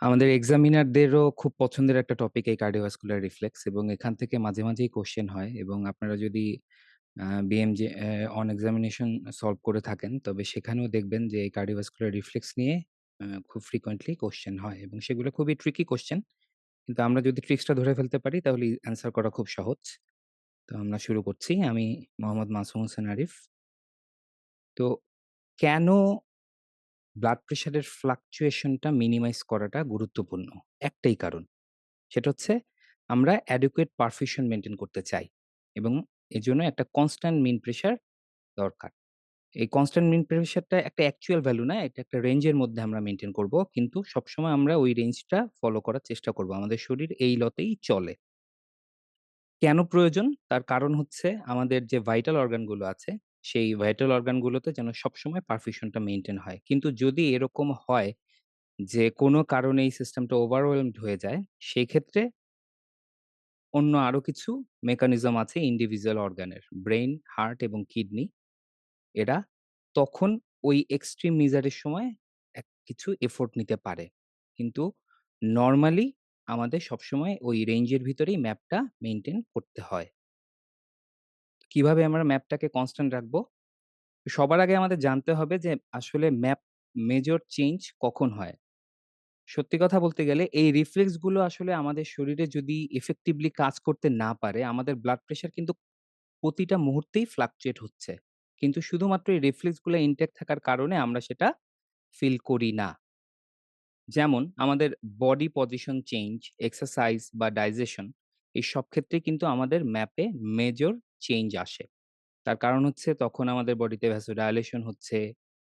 আমাদের এক্সামিনারদেরও খুব পছন্দের একটা টপিক এই কার্ডিওভাস্কুলার রিফ্লেক্স এবং এখান থেকে মাঝে, মাঝেই কোয়েশ্চেন হয় এবং আপনারা যদি বিএমজে অন এক্সামিনেশন সলভ করে থাকেন, তবে সেখানেও দেখবেন যে এই কার্ডিওভাস্কুলার রিফ্লেক্স নিয়ে খুব ফ্রিকোয়েন্টলি কোয়েশ্চেন হয় এবং সেগুলো খুবই ট্রিকি কোয়েশ্চেন। কিন্তু আমরা যদি ট্রিক্সটা ধরে ফেলতে পারি তাহলে অ্যান্সার করা খুব সহজ। তো আমরা শুরু করছি। আমি মোহাম্মদ মাসুম হোসেন আরিফ। তো কেন ব্লাড প্রেশারের ফ্লাকচুয়েশনটা মিনিমাইজ করাটা গুরুত্বপূর্ণ? একটাই কারণ। সেটা হচ্ছে আমরা অ্যাডিকুয়েট পারফিউশন মেইনটেইন করতে চাই এবং এজন্য একটা কনস্ট্যান্ট মিন প্রেশার দরকার। এই কনস্ট্যান্ট মিন প্রেশারটা একটা অ্যাকচুয়াল ভ্যালু না, এটা একটা রেঞ্জের মধ্যে আমরা মেইনটেইন করব। কিন্তু সবসময় আমরা ওই রেঞ্জটা ফলো করার চেষ্টা করব। আমাদের শরীর এই লতেই চলে। কেন প্রয়োজন? তার কারণ হচ্ছে আমাদের যে ভাইটাল অর্গান গুলো আছে, সেই ভাইটাল অর্গান গুলোতে যেন সবসময় পারফিউশনটা মেইনটেইন হয়। কিন্তু যদি এরকম হয় যে কোনো কারণে এই সিস্টেমটা ওভারওয়েলমড হয়ে যায়, সেই ক্ষেত্রে অন্য আরো কিছু মেকানিজম আছে ইন্ডিভিজুয়াল অর্গানের। ব্রেইন, হার্ট এবং কিডনি এরা তখন ওই এক্সট্রিম মিজারের সময় কিছু এফোর্ট নিতে পারে। কিন্তু নরমালি আমাদের সবসময় ওই রেঞ্জের ভিতরেই ম্যাপটা মেইনটেইন করতে হয়। কিভাবে আমরা ম্যাপটাকে কনস্ট্যান্ট রাখবো? সবার আগে আমাদের জানতে হবে যে আসলে ম্যাপ মেজর চেঞ্জ কখন হয়? সত্যি কথা বলতে গেলে এই রিফ্লেক্স গুলো আসলে আমাদের শরীরে যদি ইফেক্টিভলি কাজ করতে না পারে, আমাদের ব্লাড প্রেশার কিন্তু প্রতিটা মুহূর্তেই ফ্লাকচুয়েট হচ্ছে। কিন্তু শুধুমাত্র এই রিফ্লেক্স গুলা ইনটেক্ট থাকার কারণে আমরা সেটা ফিল করি না। যেমন আমাদের বডি পজিশন চেঞ্জ, এক্সারসাইজ বা ডাইজেশন এই সব ক্ষেত্রেই কিন্তু আমাদের ম্যাপে মেজর চেঞ্জ আসে। তার কারণ হচ্ছে তখন আমাদের বডিতে ভ্যাসোডাইলেশন হচ্ছে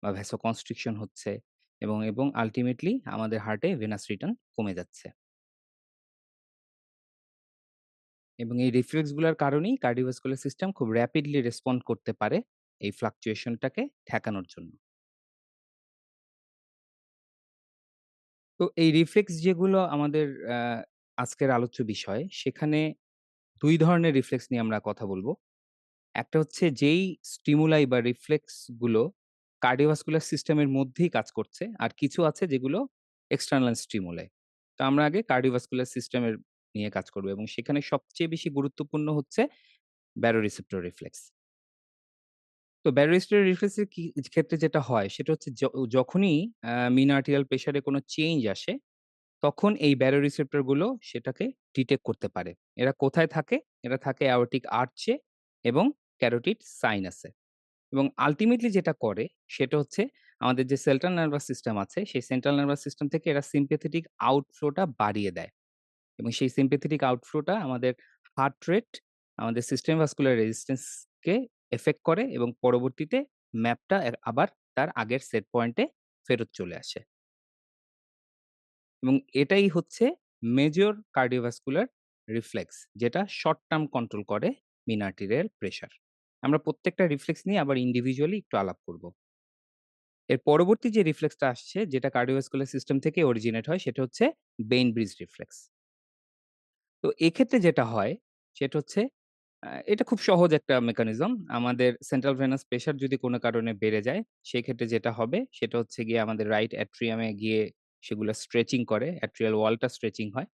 বা ভ্যাসোকনস্ট্রিকশন হচ্ছে এবং আল্টিমেটলি আমাদের হার্টে ভেনাস রিটার্ন কমে যাচ্ছে। এবং এই রিফ্লেক্স গুলার কারণেই কার্ডিওভাস্কুলার সিস্টেম খুব র‍্যাপিডলি রেসপন্ড করতে পারে এই ফ্লাকচুয়েশনটাকে ঠেকানোর জন্য। তো এই রিফ্লেক্স যেগুলো আমাদের আ আজকের আলোচ্য বিষয়, সেখানে ২ ধরনের রিফ্লেক্স নিয়ে আমরা কথা বলব। একটা হচ্ছে যেই স্টিমুলাই বা রিফ্লেক্স গুলো কার্ডিওভাস্কুলার সিস্টেমের মধ্যেই কাজ করছে। আর কিছু আছে যেগুলো এক্সটার্নাল স্টিমুলাই। তো আমরা আগে কার্ডিওভাস্কুলার সিস্টেমের নিয়ে কাজ করব এবং সেখানে সবচেয়ে বেশি গুরুত্বপূর্ণ হচ্ছে ব্যারোরিসেপ্টর রিফ্লেক্স। তো ব্যারোরেস্পিরেটরি রিফ্লেক্স এর ক্ষেত্রে যেটা হয় সেটা হচ্ছে যখনই মিন আর্টেরিয়াল প্রেশার এ কোনো চেঞ্জ আসে, তখন এই ব্যারোরিসেপ্টর গুলো সেটাকে ডিটেক্ট করতে পারে। এরা কোথায় থাকে? এরা থাকে অ্যাওর্টিক আর্চে এবং ক্যারোটিড সাইনাসে। এবং আল্টিমেটলি যেটা করে সেটা হচ্ছে আমাদের যে সেন্ট্রাল নার্ভাস সিস্টেম আছে, সেই সেন্ট্রাল নার্ভাস সিস্টেম থেকে এরা সিম্প্যাথেটিক আউটফ্লো টা বাড়িয়ে দেয়। এবং সেই সিম্প্যাথেটিক আউটফ্লো টা আমাদের হার্ট রেট, আমাদের সিস্টেম ভাস্কুলার রেজিস্ট্যান্স কে এফেক্ট করে এবং পরবর্তীতে ম্যাপটা আবার তার আগের সেট পয়েন্ট এ ফেরত চলে আসে। এবং এটাই হচ্ছে মেজর কার্ডিওভাস্কুলার রিফ্লেক্স, যেটা শর্ট টার্ম কন্ট্রোল করে মিন আর্টেরিয়াল প্রেশার। আমরা প্রত্যেকটা রিফ্লেক্স নিয়ে আবার ইন্ডিভিজুয়ালি একটু আলাপ করব। এর পরবর্তী যে রিফ্লেক্সটা আসছে, যেটা কার্ডিওভাস্কুলার সিস্টেম থেকে অরিজিনেট হয়, সেটা হচ্ছে বেইন ব্রিজ রিফ্লেক্স। তো এক্ষেত্রে যেটা হয় সেটা হচ্ছে এটা খুব সহজ একটা মেকানিজম। আমাদের সেন্ট্রাল ভেনাস প্রেশার যদি কোনো কারণে বেড়ে যায়, সেক্ষেত্রে যেটা হবে সেটা হচ্ছে গিয়ে আমাদের রাইট অ্যাট্রিয়ামে গিয়ে সেগুলা স্ট্রেচিং করে, অ্যাট্রিয়াল ওয়ালটা স্ট্রেচিং হয়।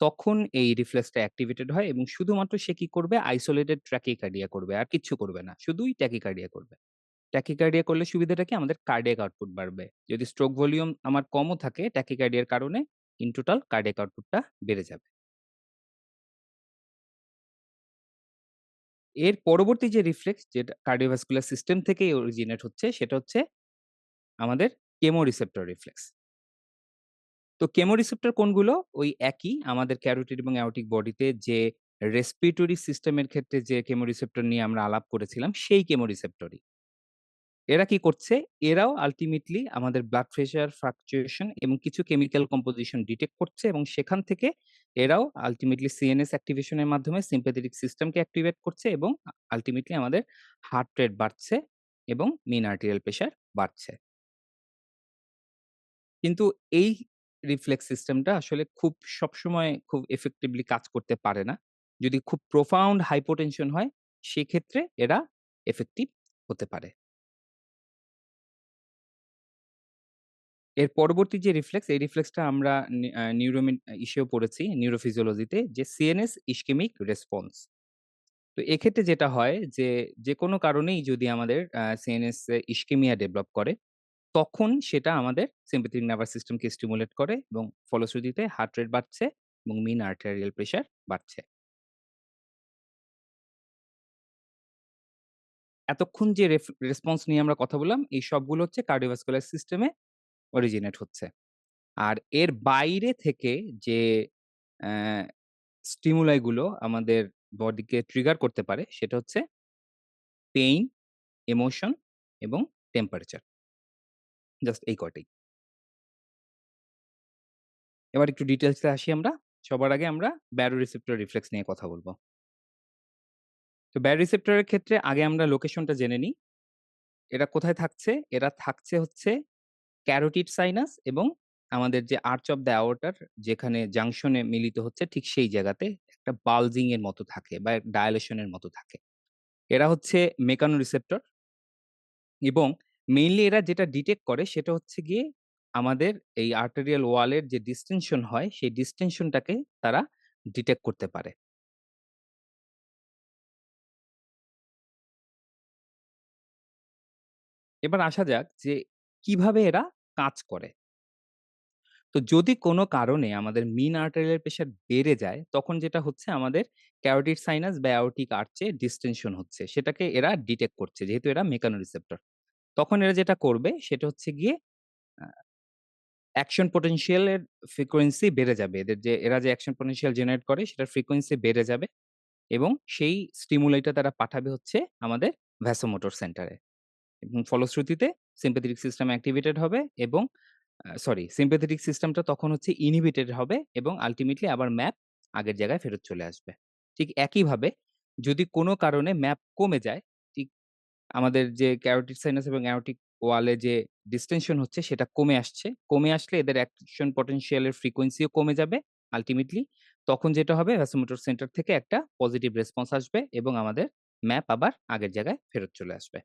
তখন এই রিফ্লেক্সটা অ্যাক্টিভেটেড হয় এবং শুধুমাত্র সে কি করবে? আইসোলেটেড ট্যাকিকার্ডিয়া করবে। আর কিচ্ছু করবে না। শুধুই ট্যাকিকার্ডিয়া করবে। ট্যাকিকার্ডিয়া করলে সুবিধাটা কি? আমাদের কার্ডিয়াক আউটপুট বাড়বে। যদি স্ট্রোক ভলিউম আমার কমও থাকে ট্যাকিকার্ডিয়ার কারণে ইন টোটাল কার্ডিয়াক আউটপুটটা বেড়ে যাবে। এর পরবর্তী যে রিফ্লেক্স যেটা কার্ডিওভাস্কুলার সিস্টেম থেকেই অরিজিনেট হচ্ছে সেটা হচ্ছে আমাদের কেমোরিসেপ্টর রিফ্লেক্স। তো কেমোরিসেপ্টর কোনগুলো? ওই একই আমাদের ক্যারোটিড এবং অ্যাওর্টিক বডিতে যে রেসপিরেটরি সিস্টেমের ক্ষেত্রে যে কেমোরিসেপ্টর নিয়ে আমরা আলাপ করেছিলাম সেই কেমোরিসেপ্টরই। এরা কি করছে? এরাও আল্টিমেটলি আমাদের ব্লাড প্রেশার ফ্লাকচুয়েশন এবং কিছু কেমিক্যাল কম্পোজিশন ডিটেক্ট করছে এবং সেখান থেকে এরাও আল্টিমেটলি সিএনএস অ্যাক্টিভেশন এর মাধ্যমে সিম্প্যাথেটিক সিস্টেমকে অ্যাক্টিভেট করছে এবং আল্টিমেটলি আমাদের হার্ট রেট বাড়ছে এবং মিন আর্টেরিয়াল প্রেশার বাড়ছে। কিন্তু এই রিফ্লেক্স সিস্টেমটা আসলে খুব সবসময় খুব ইফেক্টিভলি কাজ করতে পারে না। যদি খুব প্রোফাউন্ড হাইপোটেনশন হয়, সেক্ষেত্রে এরা ইফেক্টিভ হতে পারে। এর পরবর্তী যে রিফ্লেক্স, এই রিফ্লেক্সটা আমরা ইসেও পড়েছি নিউরোফিজিওলজিতে যে সিএনএস ইসকেমিক রেসপন্স। তো এক্ষেত্রে যেটা হয় যে, যেকোনো কারণেই যদি আমাদের সিএনএস এ ইসকেমিয়া ডেভেলপ করে, তখন সেটা আমাদের সিম্পাথেটিক নার্ভাস সিস্টেমকে স্টিমুলেট করে এবং ফলশ্রুতিতে হার্ট রেট বাড়ছে এবং মিন আর্টেরিয়াল প্রেশার বাড়ছে। এতক্ষণ যে রেসপন্স নিয়ে আমরা কথা বললাম, এই সবগুলো হচ্ছে কার্ডিওভাস্কুলার সিস্টেমে অরিজিনেট হচ্ছে। আর এর বাইরে থেকে যে অ্যা স্টিমুলাই গুলো আমাদের বডিকে ট্রিগার করতে পারে সেটা হচ্ছে পেইন, ইমোশন এবং টেম্পারেচার। জাস্ট এই কয়টাই। এবার একটু ডিটেইলস এ আসি আমরা। সবার আগে আমরা ব্যারোরিসেপ্টর রিফ্লেক্স নিয়ে কথা বলব। তো ব্যারোরিসেপ্টর এর ক্ষেত্রে আগে আমরা লোকেশনটা জেনে নিই। এরা কোথায় থাকছে? এরা থাকছে হচ্ছে ক্যারোটিড সাইনাস এবং আমাদের যে আর্চ অফ দ্য অ্যাওর্টার যেখানে জাংশনে মিলিত হচ্ছে ঠিক সেই জায়গাতে একটা বালজিং এর মতো থাকে বা ডায়ালেশন এর মতো থাকে। এরা হচ্ছে মেকানোরিসেপ্টর এবং মেইনলি এরা যেটা ডিটেক্ট করে সেটা হচ্ছে গিয়ে আমাদের এই আর্টেরিয়াল ওয়াল এর যে ডিসটেনশন হয় সেই ডিসটেনশনটাকে তারা ডিটেক্ট করতে পারে। এবার আসা যাক যে কিভাবে এরা কাজ করে। তো যদি কোনো কারণে আমাদের মিন আর্টেরিয়াল প্রেশার বেড়ে যায়, তখন যেটা হচ্ছে আমাদের ক্যারোটিড সাইনাস বা অ্যাওর্টিক আর্চে ডিসটেনশন হচ্ছে। সেটাকে এরা ডিটেক্ট করছে। যেহেতু এরা মেকানোরিসেপ্টর। তখন এরা যেটা করবে সেটা হচ্ছে গিয়ে আ অ্যাকশন পোটেনশিয়াল এর ফ্রিকোয়েন্সি বেড়ে যাবে। এরা যে অ্যাকশন পোটেনশিয়াল জেনারেট করে সেটার ফ্রিকোয়েন্সি বেড়ে যাবে এবং সেই স্টিমুলাইটা তারা পাঠাবে হচ্ছে আমাদের ভ্যাসোমোটর সেন্টারে। এবং ফলশ্রুতিতে সিম্প্যাথেটিক সিস্টেম অ্যাক্টিভেটেড হবে এবং সিম্প্যাথেটিক সিস্টেমটা তখন হচ্ছে ইনহিবিটেড হবে এবং আল্টিমেটলি আবার ম্যাপ আগের জায়গায় ফেরত চলে আসবে। ঠিক একইভাবে যদি কোনো কারণে ম্যাপ কমে যায়, ঠিক আমাদের যে ক্যারোটিড সাইনাস এবং অ্যাওর্টিক ওয়ালে যে ডিসটেনশন হচ্ছে সেটা কমে আসছে। কমে আসলে এদের অ্যাকশন পটেনশিয়াল এর ফ্রিকোয়েন্সিও কমে যাবে আল্টিমেটলি। তখন যেটা হবে ভ্যাসোমোটর সেন্টার থেকে একটা পজিটিভ রেসপন্স আসবে এবং আমাদের ম্যাপ আবার আগের জায়গায় ফেরত চলে আসবে।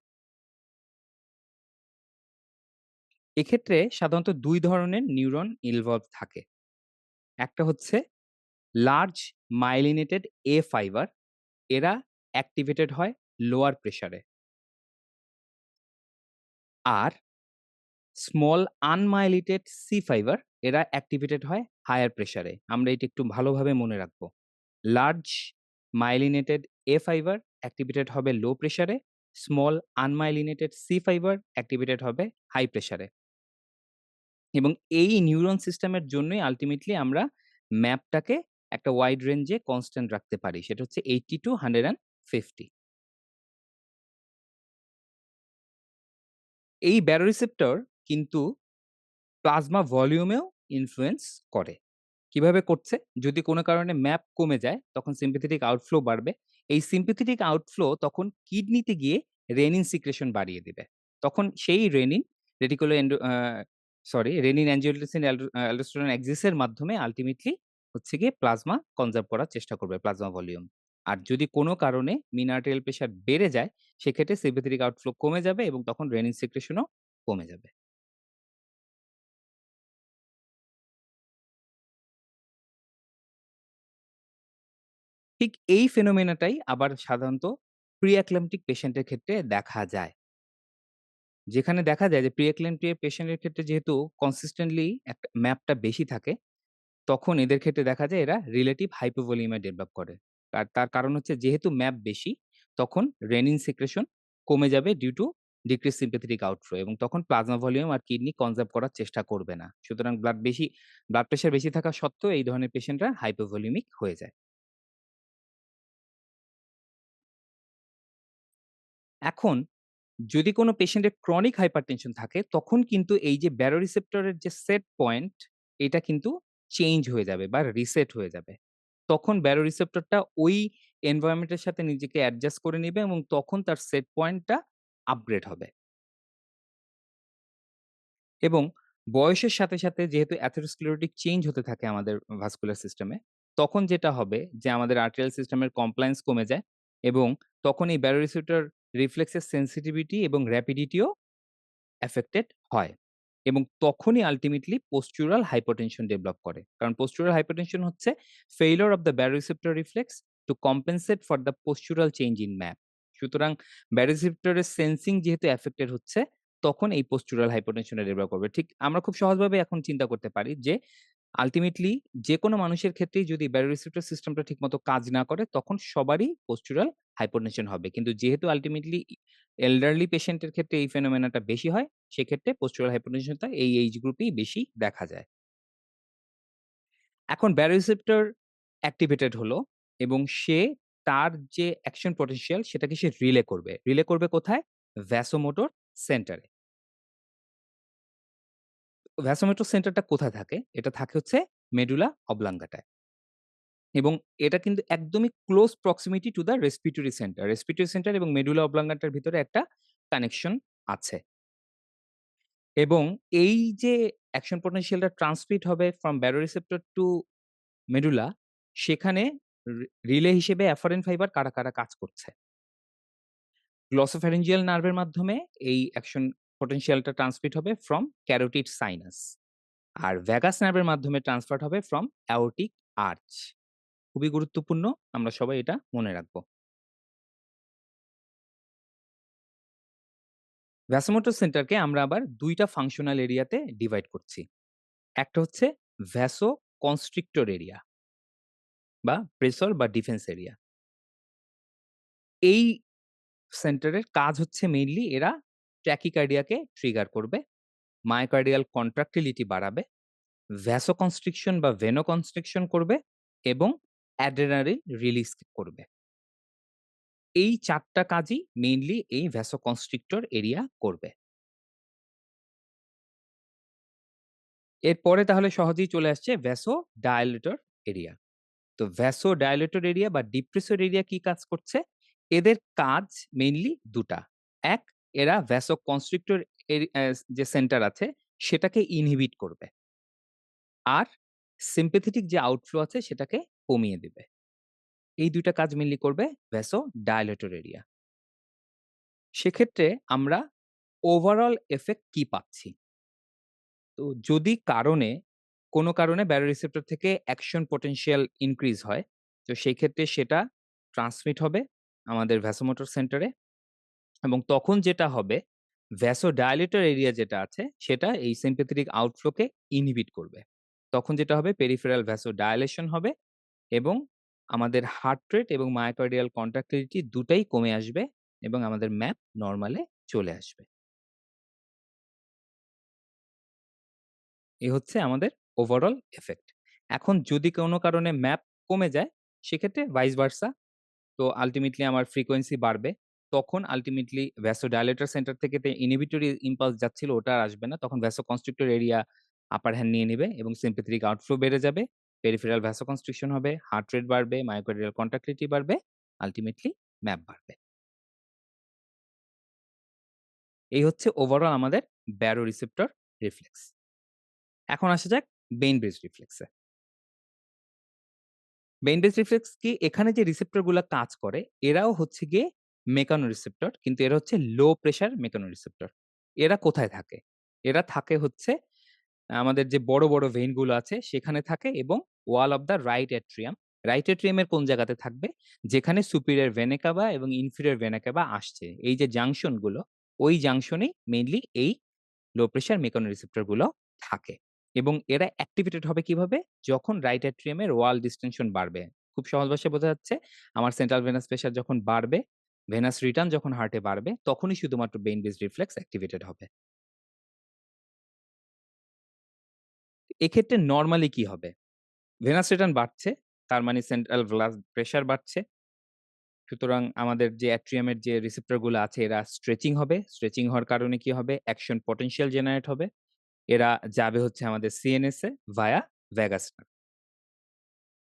এক্ষেত্রে সাধারণত ২ ধরনের নিউরন ইনভলভ থাকে। একটা হচ্ছে লার্জ মাইলিনেটেড এ ফাইবার এরা অ্যাক্টিভেটেড হয় লোয়ার প্রেশারে। আর স্মল আনমাইলিটেড সি ফাইবার এরা অ্যাক্টিভেটেড হয় হায়ার প্রেশারে। আমরা এটা একটু ভালোভাবে মনে রাখবো। Large myelinated A fibre activated হবে লো প্রেশারে, small unmyelinated C fibre activated হবে হাই প্রেশারে। এবং এই নিউরন সিস্টেমের জন্যই আল্টিমেটলি আমরা ম্যাপটাকে একটা ওয়াইড রেঞ্জে কনস্ট্যান্ট রাখতে পারি। সেটা হচ্ছে 80 টু 150। এই ব্যারোরিসেপ্টর কিন্তু প্লাজমা ভলিউমেও ইনফ্লুয়েন্স করে। কিভাবে করছে? যদি কোনো কারণে ম্যাপ কমে যায়, তখন সিম্প্যাথেটিক আউটফ্লো বাড়বে। এই সিম্প্যাথেটিক আউটফ্লো তখন কিডনিতে গিয়ে রেনিন সিক্রেশন বাড়িয়ে দিবে। তখন সেই renin reticulo endo uh sorry renin angiotensin aldosterone axis এর মাধ্যমে আল্টিমেটলি হচ্ছে গিয়ে প্লাজমা কনজার্ভ করার চেষ্টা করবে, প্লাজমা ভলিউম। আর যদি কোনো কারণে মিন আর্টেরিয়াল প্রেশার বেড়ে যায়, সেক্ষেত্রে সিম্প্যাথেটিক আউটফ্লো কমে যাবে এবং তখন রেনিন সিক্রেশনও কমে যাবে। ঠিক এই ফেনোমেনাটাই আবার সাধারণত প্রি-এক্ল্যাম্পটিক পেশেন্ট এর ক্ষেত্রে দেখা যায়। যেখানে দেখা যায় যে প্রি-এক্ল্যাম্পটিক পেশেন্ট এর ক্ষেত্রে যেহেতু কনসিস্টেন্টলি একটা ম্যাপটা বেশি থাকে, তখন এদের ক্ষেত্রে দেখা যায় এরা রিলেটিভ হাইপোভলিউমিয়া ডেভেলপ করে। আর তার কারণ হচ্ছে যেহেতু ম্যাপ বেশি, তখন রেনিন সিক্রেশন কমে যাবে due to decrease sympathetic outflow এবং তখন প্লাজমা ভলিউম আর কিডনি কনজার্ভ করার চেষ্টা করবে না। সুতরাং ব্লাড প্রেশার বেশি থাকা সত্ত্বেও এই ধরনের পেশেন্টরা হাইপোভলিউমিক হয়ে যায়। এখন যদি কোনো পেশেন্টের ক্রনিক হাইপারটেনশন থাকে, তখন কিন্তু এই যে ব্যারোরিসেপ্টরের যে সেট পয়েন্ট, এটা কিন্তু চেঞ্জ হয়ে যাবে বা রিসেট হয়ে যাবে। তখন ব্যারোরিসেপ্টরটা ওই এনভায়রনমেন্ট এর সাথে নিজেকে অ্যাডজাস্ট করে নিবে এবং তখন তার সেট পয়েন্টটা আপগ্রেড হবে। এবং বয়সের সাথে, সাথে যেহেতু অ্যাথেরোস্ক্লেরোটিক চেঞ্জ হতে থাকে আমাদের ভাস্কুলার সিস্টেমে, তখন যেটা হবে যে আমাদের আর্টেরিয়াল সিস্টেমের কমপ্লায়েন্স কমে যায় এবং তখন এই ব্যারোরিসেপ্টর রিফ্লেক্সের সেনসিটিভিটি এবং র‍্যাপিডিটিও এফেক্টেড হয়। এবং তখনই আল্টিমেটলি postural hypotension ডেভেলপ করে। কারণ postural hypotension হচ্ছে failure of the baroreceptor reflex to compensate for the postural change in map. সুতরাং baroreceptor এর সেন্সিং যেহেতু এফেক্টেড হচ্ছে, তখন এই postural hypotension টা ডেভেলপ করবে। ঠিক আমরা খুব সহজভাবে এখন চিন্তা করতে পারি যে আল্টিমেটলি যেকোনো মানুষের ক্ষেত্রেই যদি baroreceptor সিস্টেমটা ঠিকমতো কাজ না করে, তখন সবারই postural hypotension হবে। কিন্তু যেহেতু আল্টিমেটলি এল্ডারলি পেশেন্ট এর ক্ষেত্রে এই ফেনোমেনাটা বেশি হয়, সেক্ষেত্রে postural hypotension টা এই এইজ গ্রুপেই বেশি দেখা যায়। এখন baroreceptor অ্যাক্টিভেটেড হলো এবং সে তার যে অ্যাকশন পটেনশিয়াল সেটাকে সে রিলে করবে। রিলে করবে কোথায়? ভ্যাসোমোটর সেন্টারে। ভ্যাসোমোটর সেন্টারটা কোথায় থাকে? এটা থাকে হচ্ছে মেডুলা অবলাঙ্গাটায়। এবং এটা কিন্তু একদমই close proximity to the respiratory centre. Respiratory centre এবং মেডুলা অবলাঙ্গাটার ভিতরে একটা কানেকশন আছে। এবং এই যে অ্যাকশন পটেনশিয়ালটা ট্রান্সমিট হবে ফ্রম ব্যারোরিসেপ্টর টু মেডুলা, সেখানে রিলে হিসেবে অ্যাফারেন্ট ফাইবার কারা কাজ করছে? গ্লসোফ্যারিঞ্জিয়াল নার্ভের মাধ্যমে এই অ্যাকশন পটেনশিয়ালটা ট্রান্সমিট হবে ফ্রম ক্যারোটিড সাইনাস। আর ভ্যাগাস নার্ভের মাধ্যমে ট্রান্সফারড হবে ফ্রম অ্যাওর্টিক আর্চ। খুবই গুরুত্বপূর্ণ। আমরা সবাই এটা মনে রাখবো। ভ্যাসোমোটর সেন্টারকে আমরা আবার ২ টা ফাংশনাল এরিয়াতে ডিভাইড করছি। একটা হচ্ছে ভ্যাসো কনস্ট্রিক্টর এরিয়া বা প্রেসর বা ডিফেন্স এরিয়া। এই সেন্টারের কাজ হচ্ছে মেইনলি এরা ট্যাকিকার্ডিয়াকে ট্রিগার করবে, মায়োকার্ডিয়াল কন্ট্রাক্টিলিটি বাড়াবে, ভ্যাসোকনস্ট্রিকশন বা ভেনোকনস্ট্রিকশন করবে এবং অ্যাড্রেনালিন রিলিজ করবে। এই ৪ টা কাজই মেইনলি এই ভ্যাসোকনস্ট্রিক্টর এরিয়া করবে। এরপরে তাহলে সহজেই চলে আসছে ভ্যাসোডায়ালেটর এরিয়া। তো ভ্যাসোডায়ালেটর এরিয়া বা ডিপ্রেসর এরিয়া কি কাজ করছে? এদের কাজ মেইনলি ২ টা। ১, এরা ভ্যাসোকনস্ট্রিক্টর যে সেন্টার আছে সেটাকে ইনহিবিট করবে। আর সিম্প্যাথেটিক যে আউটফ্লো আছে সেটাকে কমিয়ে দিবে। এই ২ টা কাজ মেইনলি করবে ভ্যাসোডায়ালেটর এরিয়া। সেক্ষেত্রে আমরা ওভারঅল ইফেক্ট কি পাচ্ছি? তো যদি কোনো কারণে ব্যারোরিসেপ্টর থেকে অ্যাকশন পটেনশিয়াল ইনক্রিজ হয়, তো সেই ক্ষেত্রে সেটা ট্রান্সমিট হবে আমাদের ভ্যাসোমোটর সেন্টারে এবং তখন যেটা হবে ভ্যাসোডায়ালেটর এরিয়া যেটা আছে সেটা এই সিম্প্যাথেটিক আউটফ্লোকে ইনহিবিট করবে। তখন যেটা হবে পেরিফেরাল ভ্যাসোডায়ালেশন হবে এবং আমাদের হার্ট রেট এবং মায়োকার্ডিয়াল কন্ট্রাক্টিলিটি দুটাই কমে আসবে এবং আমাদের ম্যাপ নরমালে চলে আসবে। এ হচ্ছে আমাদের ওভারঅল ইফেক্ট। এখন যদি কোনো কারণে ম্যাপ কমে যায়, সেক্ষেত্রে ভাইস ভার্সা। তো আল্টিমেটলি আমার ফ্রিকোয়েন্সি বাড়বে। তখন আল্টিমেটলি ভ্যাসোডাইলেটর সেন্টার থেকে ইনহিবিটরি ইমপালস যাচ্ছিল ওটা আর আসবে না। তখন ভ্যাসোকনস্ট্রিক্টর এরিয়া আপার হ্যান্ড নিয়ে নিবে এবং সিম্প্যাথেটিক আউটফ্লো বেড়ে যাবে। পেরিফেরাল ভ্যাসোকনস্ট্রিকশন হবে, হার্ট রেট বাড়বে, মায়োকার্ডিয়াল কন্ট্রাক্টিলিটি বাড়বে, আল্টিমেটলি ম্যাপ বাড়বে। এই হচ্ছে ওভারঅল আমাদের ব্যারোরিসেপ্টর রিফ্লেক্স। এখন আসা যাক বেইন ব্রিজ রিফ্লেক্সে। বেইন ব্রিজ রিফ্লেক্স কি এখানে যে রিসেপ্টর গুলা কাজ করে এরাও হচ্ছে গিয়ে মেকানো রিসেপ্টর কিন্তু এরা হচ্ছে লো প্রেশার মেকানো রিসেপ্টর। এরা কোথায় থাকে? এরা থাকে হচ্ছে আমাদের যে বড় ভেইন গুলো আছে সেখানে থাকে এবং wall of the right atrium. Right atrium এর কোন জায়গাতে থাকবে? যেখানে সুপিরিয়র ভেনা কাভা এবং ইনফিরিয়র ভেনা কাভা আসছে। এই যে জাংশন গুলো ওই জাংশনেই মেইনলি এই লো প্রেশার মেকানো রিসেপ্টর গুলো থাকে এবং এরা অ্যাক্টিভেটেড হবে কিভাবে? যখন রাইট অ্যাট্রিয়াম এর ওয়াল ডিসটেনশন বাড়বে। খুব সহজ ভাষায় বোঝা যাচ্ছে আমার সেন্ট্রাল ভেনাস প্রেশার যখন বাড়বে, ভেনাস রিটার্ন যখন হার্টে বাড়বে, তখনই শুধুমাত্র বেইন বেসড রিফ্লেক্স অ্যাক্টিভেটেড হবে। এক্ষেত্রে নরমালি কি হবে? ভেনাস রিটার্ন বাড়ছে, তার মানে সেন্ট্রাল ব্লাড প্রেশার বাড়ছে। সুতরাং আমাদের যে অ্যাট্রিয়াম এর যে রিসেপ্টর গুলো আছে এরা স্ট্রেচিং হবে। স্ট্রেচিং হওয়ার কারণে কি হবে? অ্যাকশন পটেনশিয়াল জেনারেট হবে। এরা যাবে হচ্ছে আমাদের সিএনএস এ ভায়া ভ্যাগাস নার্ভ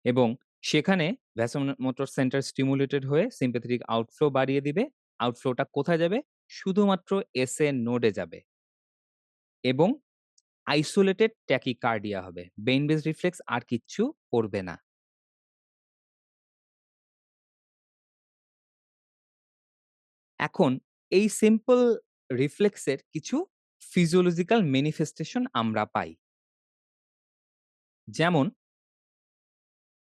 এবং সেখানে ভ্যাসোমোটর সেন্টার স্টিমুলেটেড হয়ে সিম্প্যাথেটিক আউটফ্লো বাড়িয়ে দিবে। আউটফ্লোটা কোথায় যাবে? শুধুমাত্র এসএ নোডে যাবে এবং আইসোলেটেড ট্যাকিকার্ডিয়া হবে। বেইন বেস রিফ্লেক্স আর কিচ্ছু করবে না। এখন এই সিম্পল রিফ্লেক্সের কিছু ফিজিওলজিক্যাল ম্যানিফেস্টেশন আমরা পাই। যেমন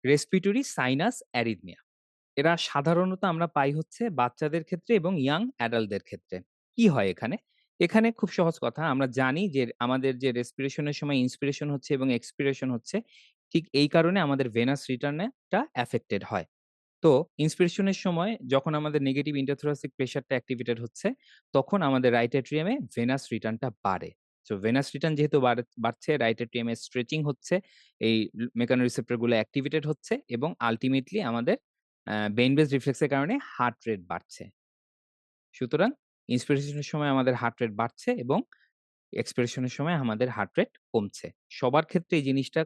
রেসপিরেটরি সাইনাস অ্যারিথমিয়া। এরা সাধারণত আমরা পাই হচ্ছে বাচ্চাদের ক্ষেত্রে এবং ইয়াং অ্যাডাল্টদের ক্ষেত্রে। কি হয় এখানে? এখানে খুব সহজ কথা। আমরা জানি যে আমাদের যে রেসপিরেশন এর সময় ইন্সপিরেশন হচ্ছে এবং এক্সপিরেশন হচ্ছে, ঠিক এই কারণে আমাদের ভেনাস রিটার্ন টা এফেক্টেড হয়। তো ইন্সপিরেশন এর সময় যখন আমাদের নেগেটিভ ইন্টারথোরাসিক প্রেশারটা অ্যাক্টিভেটেড হচ্ছে, তখন আমাদের রাইট এট্রিয়ামে ভেনাস রিটার্নটা বাড়ে। সো ভেনাস রিটার্ন যেহেতু বাড়ছে, রাইট এট্রিয়ামে স্ট্রেচিং হচ্ছে, এই মেকানো রিসেপ্টর গুলো অ্যাক্টিভেটেড হচ্ছে এবং আল্টিমেটলি আমাদের ব্রেইন বেস রিফ্লেক্স এর কারণে হার্ট রেট বাড়ছে। সুতরাং ইন্সপিরেশন এর সময় আমাদের হার্ট রেট বাড়ছে এবং এক্সপিরেশন এর সময় আমাদের হার্ট রেট কমছে। সবার ক্ষেত্রে এই জিনিসটা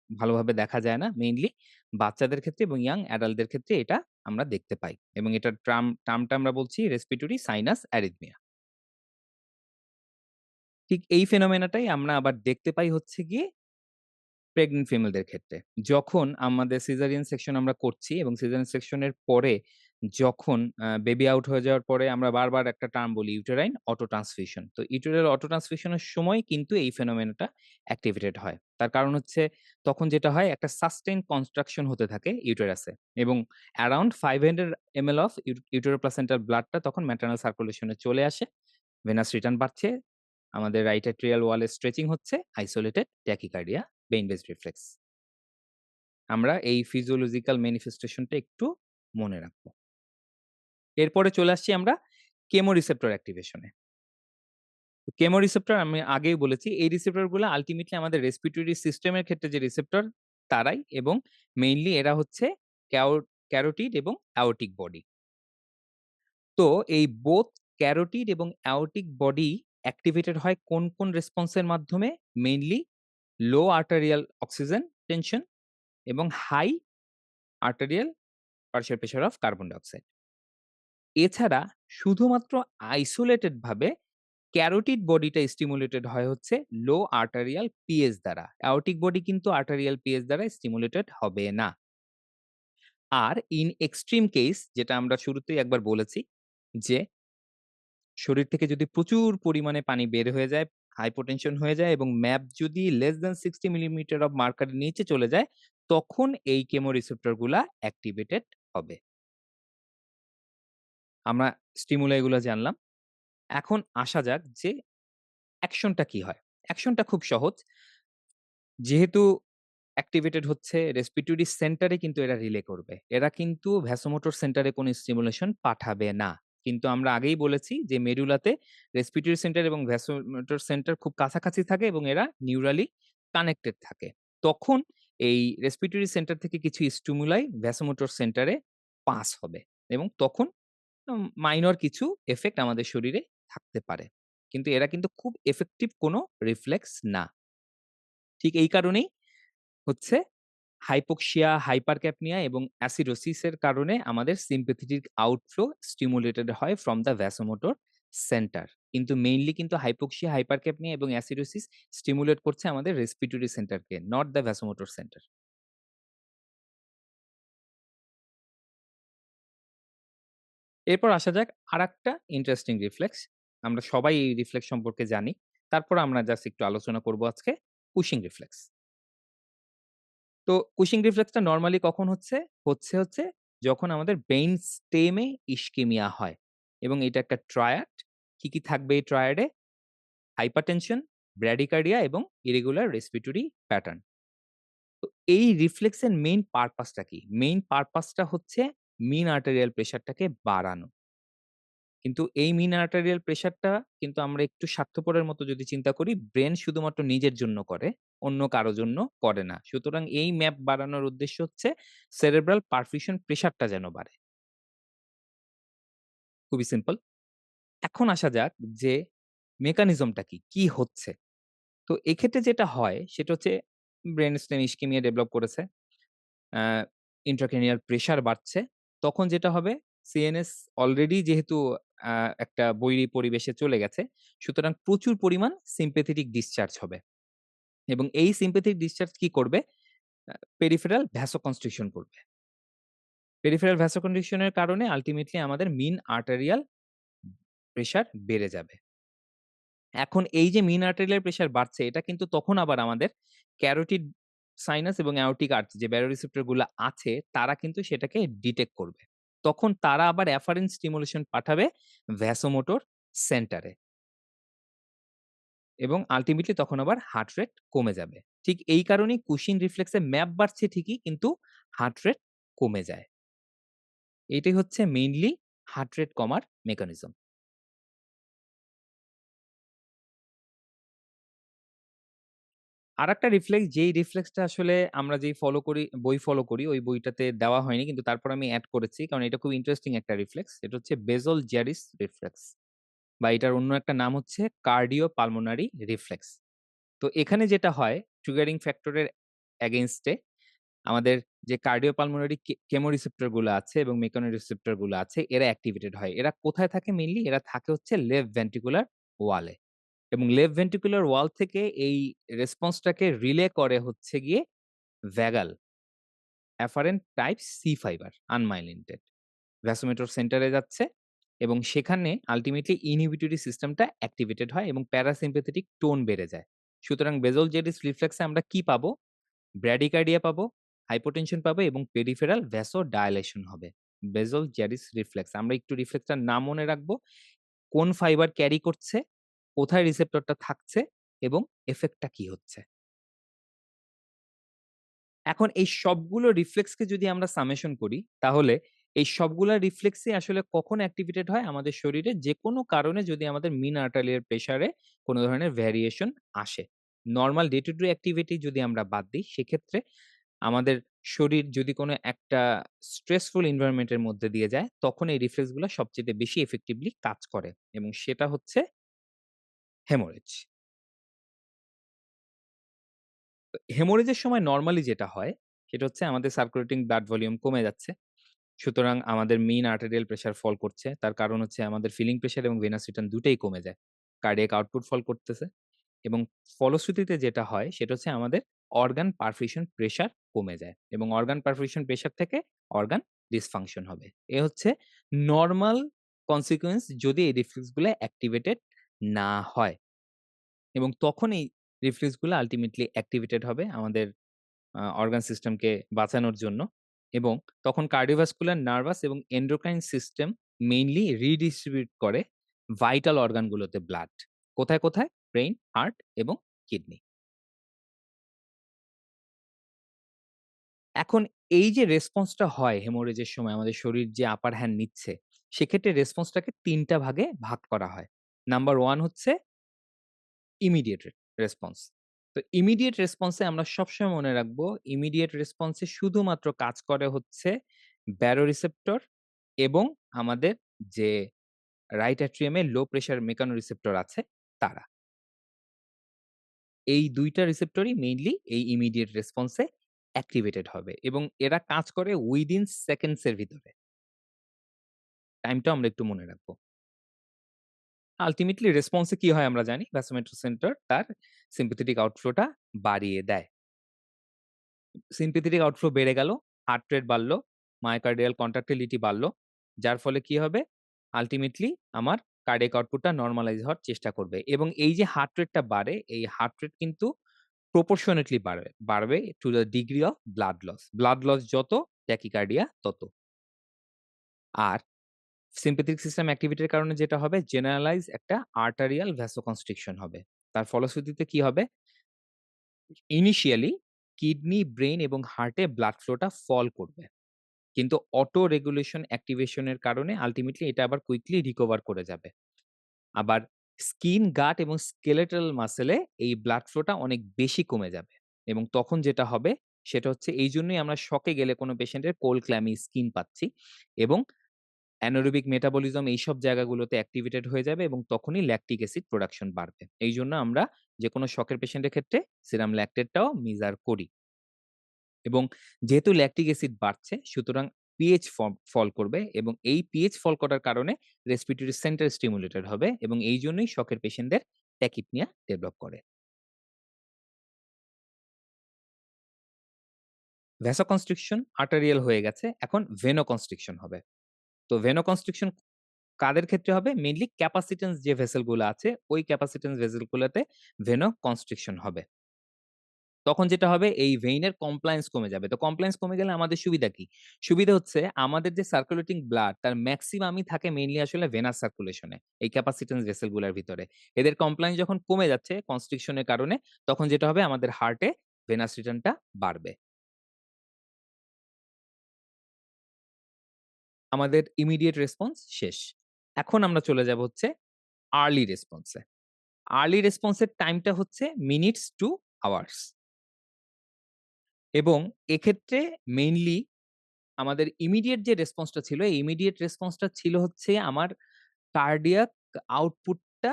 ভালোভাবে দেখা যায় না। মেইনলি বাচ্চাদের ক্ষেত্রে এবং ইয়াং অ্যাডাল্টদের ক্ষেত্রে এটা আমরা দেখতে পাই। এবং এটার টার্মটা আমরা বলছি রেসপিরেটরি সাইনাস অ্যারিথমিয়া। ঠিক এই ফেনোমেনাটাই আমরা আবার দেখতে পাই হচ্ছে গিয়ে প্রেগন্যান্ট ফিমেলদের ক্ষেত্রে। যখন আমাদের সিজারিয়ান সেকশন আমরা করছি এবং সিজারিয়ান সেকশনের পরে যখন বেবি আউট হয়ে যাওয়ার পরে আমরা বারবার একটা টার্ম বলি ইউটেরাইন অটো ট্রান্সফিউশন। তো ইউটেরাল অটো ট্রান্সফিউশন এর সময় কিন্তু এই ফেনোমেনাটা অ্যাক্টিভেটেড হয়। তার কারণ হচ্ছে তখন যেটা হয় একটা সাস্টেইন কনস্ট্রাকশন হতে থাকে ইউটেরাসে এবং অ্যারাউন্ড 500 এমএল অফ ইউটেরোপ্লাসেন্টাল ব্লাডটা তখন ম্যাটার্নাল সার্কুলেশন এ চলে আসে। ভেনাস রিটার্ন বাড়ছে। আমাদের রাইট এট্রিয়াল ওয়াল এর স্ট্রেচিং হচ্ছে, isolated tachycardia, brain based reflex. আমরা এই ফিজিওলজিক্যাল ম্যানিফেস্টেশনটা একটু মনে রাখবো। এরপরে চলে আসছি আমরা কেমোরিসেপ্টর অ্যাক্টিভেশন এ। কেমোরিসেপ্টর আমি আগেই বলেছি এই রিসেপ্টর গুলা আল্টিমেটলি আমাদের রেসপিরেটরি সিস্টেমের ক্ষেত্রে যে রিসেপ্টর তারাই এবং মেইনলি এরা হচ্ছে ক্যাও ক্যারোটিড এবং অ্যাওর্টিক বডি। তো এই বোথ ক্যারোটিড এবং অ্যাওর্টিক বডি অ্যাক্টিভেটেড হয় কোন রেসপন্স এর মাধ্যমে? Mainly low arterial oxygen tension এবং high arterial partial pressure of carbon dioxide. এছাড়া শুধুমাত্র আইসোলেটেড ভাবে ক্যারোটিড বডিটা স্টিমুলেটেড হয় হচ্ছে লো আর্টেরিয়াল পিএস দ্বারা। অ্যাওর্টিক বডি কিন্তু আর্টেরিয়াল পিএস দ্বারা স্টিমুলেটেড হবে না। আর ইন এক্সট্রিম কেস যেটা আমরা শুরুতেই একবার বলেছি যে শরীর থেকে যদি প্রচুর পরিমাণে পানি বের হয়ে যায়, হাইপোটেনশন হয়ে যায় এবং ম্যাপ যদি লেস দ্যান 60 মিলিমিটার অফ মার্কারের নিচে চলে যায়, তখন এই কেমোরিসেপ্টর গুলা অ্যাক্টিভেটেড হবে। আমরা স্টিমুলাই গুলা জানলাম। এখন আসা যাক যে অ্যাকশনটা কি হয়? অ্যাকশনটা খুব সহজ। যেহেতু অ্যাক্টিভেটেড হচ্ছে রেসপিরেটরি সেন্টারে কিন্তু এরা রিলে করবে। এরা কিন্তু ভ্যাসোমোটর সেন্টারে কোনো স্টিমুলেশন পাঠাবে না। কিন্তু আমরা আগেই বলেছি যে মেডুলাতে রেসপিরেটরি সেন্টার এবং ভ্যাসোমোটর সেন্টার খুব কাছাকাছি থাকে এবং এরা নিউরালি কানেক্টেড থাকে। তখন এই রেসপিরেটরি সেন্টার থেকে কিছু স্টিমুলাই ভ্যাসোমোটর সেন্টারে পাস হবে এবং তখন মাইনর কিছু ইফেক্ট আমাদের শরীরে থাকতে পারে। কিন্তু এরা কিন্তু খুব ইফেক্টিভ কোনো রিফ্লেক্স না। ঠিক এই কারণেই হচ্ছে হাইপোক্সিয়া, হাইপারক্যাপনিয়া এবং অ্যাসিডোসিস এর কারণে আমাদের সিম্প্যাথেটিক আউটফ্লো স্টিমুলেটেড হয় ফ্রম দ্য ভ্যাসোমোটর সেন্টার। কিন্তু মেইনলি কিন্তু হাইপোক্সিয়া, হাইপারক্যাপনিয়া এবং অ্যাসিডোসিস স্টিমুলেট করছে আমাদের রেসপিরেটরি সেন্টারকে, নট দ্য ভ্যাসোমোটর সেন্টার। এরপর আসা যাক আরেকটা ইন্টারেস্টিং রিফ্লেক্স। আমরা সবাই এই রিফ্লেক্স সম্পর্কে জানি। তারপর আমরা জাস্ট একটু আলোচনা করব আজকে কুশিং রিফ্লেক্স। তো কুশিং রিফ্লেক্সটা নরমালি কখন হচ্ছে? হচ্ছে যখন আমাদের ব্রেইন স্টেমে ইসকেমিয়া হয় এবং এটা একটা ট্রায়াড। কি থাকবে এই ট্রায়াডে? হাইপারটেনশন, ব্র্যাডিকার্ডিয়া এবং ইরেগুলার রেসপিরেটরি প্যাটার্ন। তো এই রিফ্লেক্সের মেইন পারপাসটা কি? মেইন পারপাসটা হচ্ছে মিন আর্টেরিয়াল প্রেশারটাকে বাড়ানো। কিন্তু এই মিন আর্টেরিয়াল প্রেশারটা কিন্তু আমরা একটু স্বার্থপরের মতো যদি চিন্তা করি, ব্রেন শুধুমাত্র নিজের জন্য করে, অন্য কারো জন্য করে না। সুতরাং এই ম্যাপ বাড়ানোর উদ্দেশ্য হচ্ছে সেরেব্রাল পারফিউশন প্রেশারটা যেন বাড়ে। খুবই সিম্পল। এখন আসা যাক যে মেকানিজমটা কি? কি হচ্ছে? তো এক্ষেত্রে যেটা হয় সেটা হচ্ছে ব্রেন স্টেম ইসকেমিয়া ডেভেলপ করেছে। আ ইন্ট্রাক্রেনিয়াল প্রেশার বাড়ছে। তখন যেটা হবে সিএনএস অলরেডি যেহেতু আ একটা বৈরী পরিবেশে চলে গেছে, সুতরাং প্রচুর পরিমাণ সিম্প্যাথেটিক ডিসচার্জ হবে। এবং এই সিম্প্যাথেটিক ডিসচার্জ কি করবে? পেরিফেরাল ভ্যাসোকনস্ট্রিকশন করবে। পেরিফেরাল ভ্যাসোকনস্ট্রিকশন এর কারণে আল্টিমেটলি আমাদের মিন আর্টেরিয়াল প্রেশার বেড়ে যাবে। এখন এই যে মিন আর্টেরিয়াল প্রেশার বাড়ছে, এটা কিন্তু তখন আবার আমাদের ক্যারোটিড সাইনাস এবং অ্যাওর্টিক আর্চ যে ব্যারোরিসেপ্টর গুলা আছে, তারা কিন্তু সেটাকে ডিটেক্ট করবে। তখন তারা আবার অ্যাফারেন্ট স্টিমুলেশন পাঠাবে ভ্যাসোমোটর সেন্টারে এবং আল্টিমেটলি তখন আবার হার্ট রেট কমে যাবে। ঠিক এই কারণেই কুশিন রিফ্লেক্স এর ম্যাপ বাড়ছে ঠিকই, কিন্তু হার্ট রেট কমে যায়। এটাই হচ্ছে মেইনলি হার্ট রেট কমার মেকানিজম। আরেকটা রিফ্লেক্স, যেই রিফ্লেক্সটা আসলে আমরা যেই ফলো করি, বই ফলো করি, ওই বইটাতে দেওয়া হয়নি। কিন্তু তারপর আমি এড করেছি। কারণ এটা খুব ইন্টারেস্টিং একটা রিফ্লেক্স। এটা হচ্ছে বেসল জেরিস রিফ্লেক্স বা এটার অন্য একটা নাম হচ্ছে কার্ডিও পালমোনারি রিফ্লেক্স। তো এখানে যেটা হয়, ট্রিগারিং ফ্যাক্টরের এগেইনস্ট এ আমাদের যে কার্ডিও পালমোনারি কেমোরিসেপ্টর গুলো আছে এবং মেকানোরিসেপ্টর গুলো আছে, এরা অ্যাক্টিভেটেড হয়। এরা কোথায় থাকে মেইনলি? এরা থাকে হচ্ছে লেফট ভেন্ট্রিকুলার ওয়ালে। এবং লেফট ভেন্ট্রিকুলার ওয়াল থেকে এই রেসপন্সটাকে রিলে করে হচ্ছে গিয়ে vagal afferent type C fibre unmyelinated vasomotor সেন্টারে যাচ্ছে এবং সেখানে আল্টিমেটলি ইনহিবিটরি সিস্টেমটা অ্যাক্টিভেটেড হয় এবং প্যারাসিম্পাথেটিক টোন বেড়ে যায়। সুতরাং বেসল জেডিস রিফ্লেক্সে আমরা কি পাবো? ব্র্যাডিকার্ডিয়া পাবো, হাইপোটেনশন পাবো এবং পেরিফেরাল ভ্যাসো ডায়ালেশন হবে। Bezold Jarisch reflex. আমরা একটু রিফ্লেক্সটার নাম মনে রাখবো। কোন ফাইবার ক্যারি করছে, কোথায় রিসেপ্টরটা থাকছে এবং এফেক্টটা কি হচ্ছে। এখন এই সবগুলো রিফ্লেক্সকে যদি আমরা সামেশন করি, তাহলে এই সবগুলা রিফ্লেক্সই আসলে কখন অ্যাক্টিভেটেড হয়? আমাদের শরীরে যেকোনো কারণে যদি আমাদের মিন আর্টারিয়াল প্রেশারে কোন ধরনের ভ্যারিয়েশন আসে। Normal day to day activity যদি আমরা বাদ দিই, সেক্ষেত্রে আমাদের শরীর যদি কোনো একটা স্ট্রেসফুল এনভায়রনমেন্ট এর মধ্যে দিয়ে যায়, তখন এই রিফ্লেক্স গুলা সবচাইতে বেশি ইফেক্টিভলি কাজ করে এবং সেটা হচ্ছে হেমোরেজ। হেমোরেজের সময় নরমালি যেটা হয়, সেটা হচ্ছে আমাদের সার্কুলেটিং ব্লাড ভলিউম কমে যাচ্ছে। সুতরাং আমাদের মেইন আর্টেরিয়াল প্রেশার ফল করছে। তার কারণ হচ্ছে আমাদের ফিলিং প্রেশার এবং ভেনাস রিটার্ন দুটোই কমে যায়। কার্ডিয়াক আউটপুট ফল করতেছে এবং ফলশ্রুতিতে যেটা হয় সেটা হচ্ছে আমাদের অর্গান পারফিউশন প্রেশার কমে যায় এবং অর্গান পারফিউশন প্রেশার থেকে অর্গান ডিসফাংশন হবে। এ হচ্ছে নরমাল কনসিকুয়েন্স যদি এই রিফ্লেক্স গুলা অ্যাক্টিভেটেড না হয় এবং তখন এই রিফ্লেক্স গুলা আল্টিমেটলি অ্যাক্টিভেটেড হবে আমাদের অর্গান সিস্টেমকে বাঁচানোর জন্য এবং তখন কার্ডিওভাস্কুলার, নার্ভাস এবং এন্ডোক্রাইন সিস্টেম মেইনলি রিডিস্ট্রিবিউট করে ভাইটাল অর্গানগুলোতে ব্লাড। কোথায়, কোথায়? ব্রেইন, হার্ট এবং কিডনি। এখন এই যে রেসপন্সটা হয় হেমোরেজের সময় আমাদের শরীর যে আপার হ্যান্ড নিচ্ছে, সেক্ষেত্রে রেসপন্সটাকে ৩ টা ভাগে ভাগ করা হয়। নাম্বার 1 হচ্ছে ইমিডিয়েট রেসপন্স। তো ইমিডিয়েট রেসপন্সে আমরা সবসময় মনে রাখবো, ইমিডিয়েট রেসপন্সে শুধুমাত্র কাজ করে হচ্ছে ব্যারোরিসেপ্টর এবং আমাদের যে রাইট অ্যাট্রিয়ামে লো প্রেশার মেকানোরিসেপ্টর আছে তারা। এই ২ টা রিসেপ্টরই মেইনলি এই ইমিডিয়েট রেসপন্সে অ্যাক্টিভেটেড হবে এবং এরা কাজ করে উইদিন সেকেন্ডস এর ভিতরে। টাইমটাও আমরা একটু মনে রাখবো। আল্টিমেটলি রেসপন্সে কি হয় আমরা জানি, ভাসোমেট্রো সেন্টার তার সিম্পাথেটিক আউটফ্লোটা বাড়িয়ে দেয়। সিম্পাথেটিক আউটফ্লো বেড়ে গেল, হার্ট রেট বাড়লো, মায়োকার্ডিয়াল কন্ট্রাক্টিলিটি বাড়লো। যার ফলে কি হবে? আল্টিমেটলি আমার কার্ডিয়াক আউটপুটটা নরমালাইজ হওয়ার চেষ্টা করবে এবং এই যে হার্ট রেটটা বাড়ে, এই হার্ট রেট কিন্তু প্রপোর্শনেটলি বাড়বে। বাড়বে to the degree of blood loss. Blood loss যত, ট্যাকিকার্ডিয়া তত। আর সিম্পাথেটিক সিস্টেম অ্যাক্টিভিটির কারণে যেটা হবে, জেনারেলাইজ একটা আর্টারিয়াল ভ্যাসোকনস্ট্রিকশন হবে। তার ফলশ্রুতিতে কি হবে? ইনিশিয়ালি কিডনি, ব্রেইন এবং হার্টে ব্লাড ফ্লোটা ফল করবে। কিন্তু অটো রেগুলেশন অ্যাক্টিভেশন এর কারণে আল্টিমেটলি এটা আবার কুইকলি রিকভার করে যাবে। আবার স্কিন, গাট এবং স্কেলেটাল মাসলে এই ব্লাড ফ্লোটা অনেক বেশি কমে যাবে। এবং তখন যেটা হবে সেটা হচ্ছে, এইজন্যই আমরা শকে গেলে কোনো পেশেন্টের কোল্ড ক্ল্যামি স্কিন পাচ্ছি এবং অ্যানারোবিক মেটাবলিজম এইসব জায়গাগুলোতে অ্যাক্টিভেটেড হয়ে যাবে এবং তখনই ল্যাকটিক অ্যাসিড প্রোডাকশন বাড়বে। এইজন্য আমরা যেকোনো শকের পেশেন্টের ক্ষেত্রে সিরাম ল্যাকটেটটাও মেজার করি। এবং যেহেতু ল্যাকটিক অ্যাসিড বাড়ছে, সুতরাং পিএইচ ফল করবে এবং এই পিএইচ ফল করার কারণে রেসপিরেটরি সেন্টার স্টিমুলেটেড হবে এবং এইজন্যই শকের পেশেন্টদের ট্যাকিপনিয়া ডেভেলপ করে। ভ্যাসোকনস্ট্রিকশন আর্টেরিয়াল হয়ে গেছে, এখন ভেনোকনস্ট্রিকশন হবে। তো ভেনোকনস্ট্রিকশন কাদের ক্ষেত্রে হবে? মেইনলি ক্যাপাসিট্যান্স যে ভেসেল গুলো আছে, ওই ক্যাপাসিট্যান্স ভেসেল গুলোতে ভেনো কনস্ট্রিকশন হবে। তখন যেটা হবে এই ভেইন এর কমপ্লায়েন্স কমে যাবে। তো কমপ্লায়েন্স কমে গেলে আমাদের সুবিধা কি? সুবিধা হচ্ছে আমাদের যে সার্কুলেটিং ব্লাড তার মেক্সিমামই থাকে মেইনলি আসলে ভেনাস সার্কুলেশন এ, এই ক্যাপাসিট্যান্স ভেসেল গুলার ভিতরে। এদের কমপ্লায়েন্স যখন কমে যাচ্ছে কনস্ট্রিকশন এর কারণে, তখন যেটা হবে আমাদের হার্টে ভেনাস রিটার্নটা বাড়বে। আমাদের ইমিডিয়েট রেসপন্স শেষ। এখন আমরা চলে যাব হচ্ছে আর্লি রেসপন্স এ। আর্লি রেসপন্স এর টাইমটা হচ্ছে মিনিটস টু আওয়ার্স এবং এক্ষেত্রে মেইনলি আমাদের ইমিডিয়েট যে রেসপন্সটা ছিল, এই ইমিডিয়েট রেসপন্সটা ছিল হচ্ছে আমার কার্ডিয়াক আউটপুটটা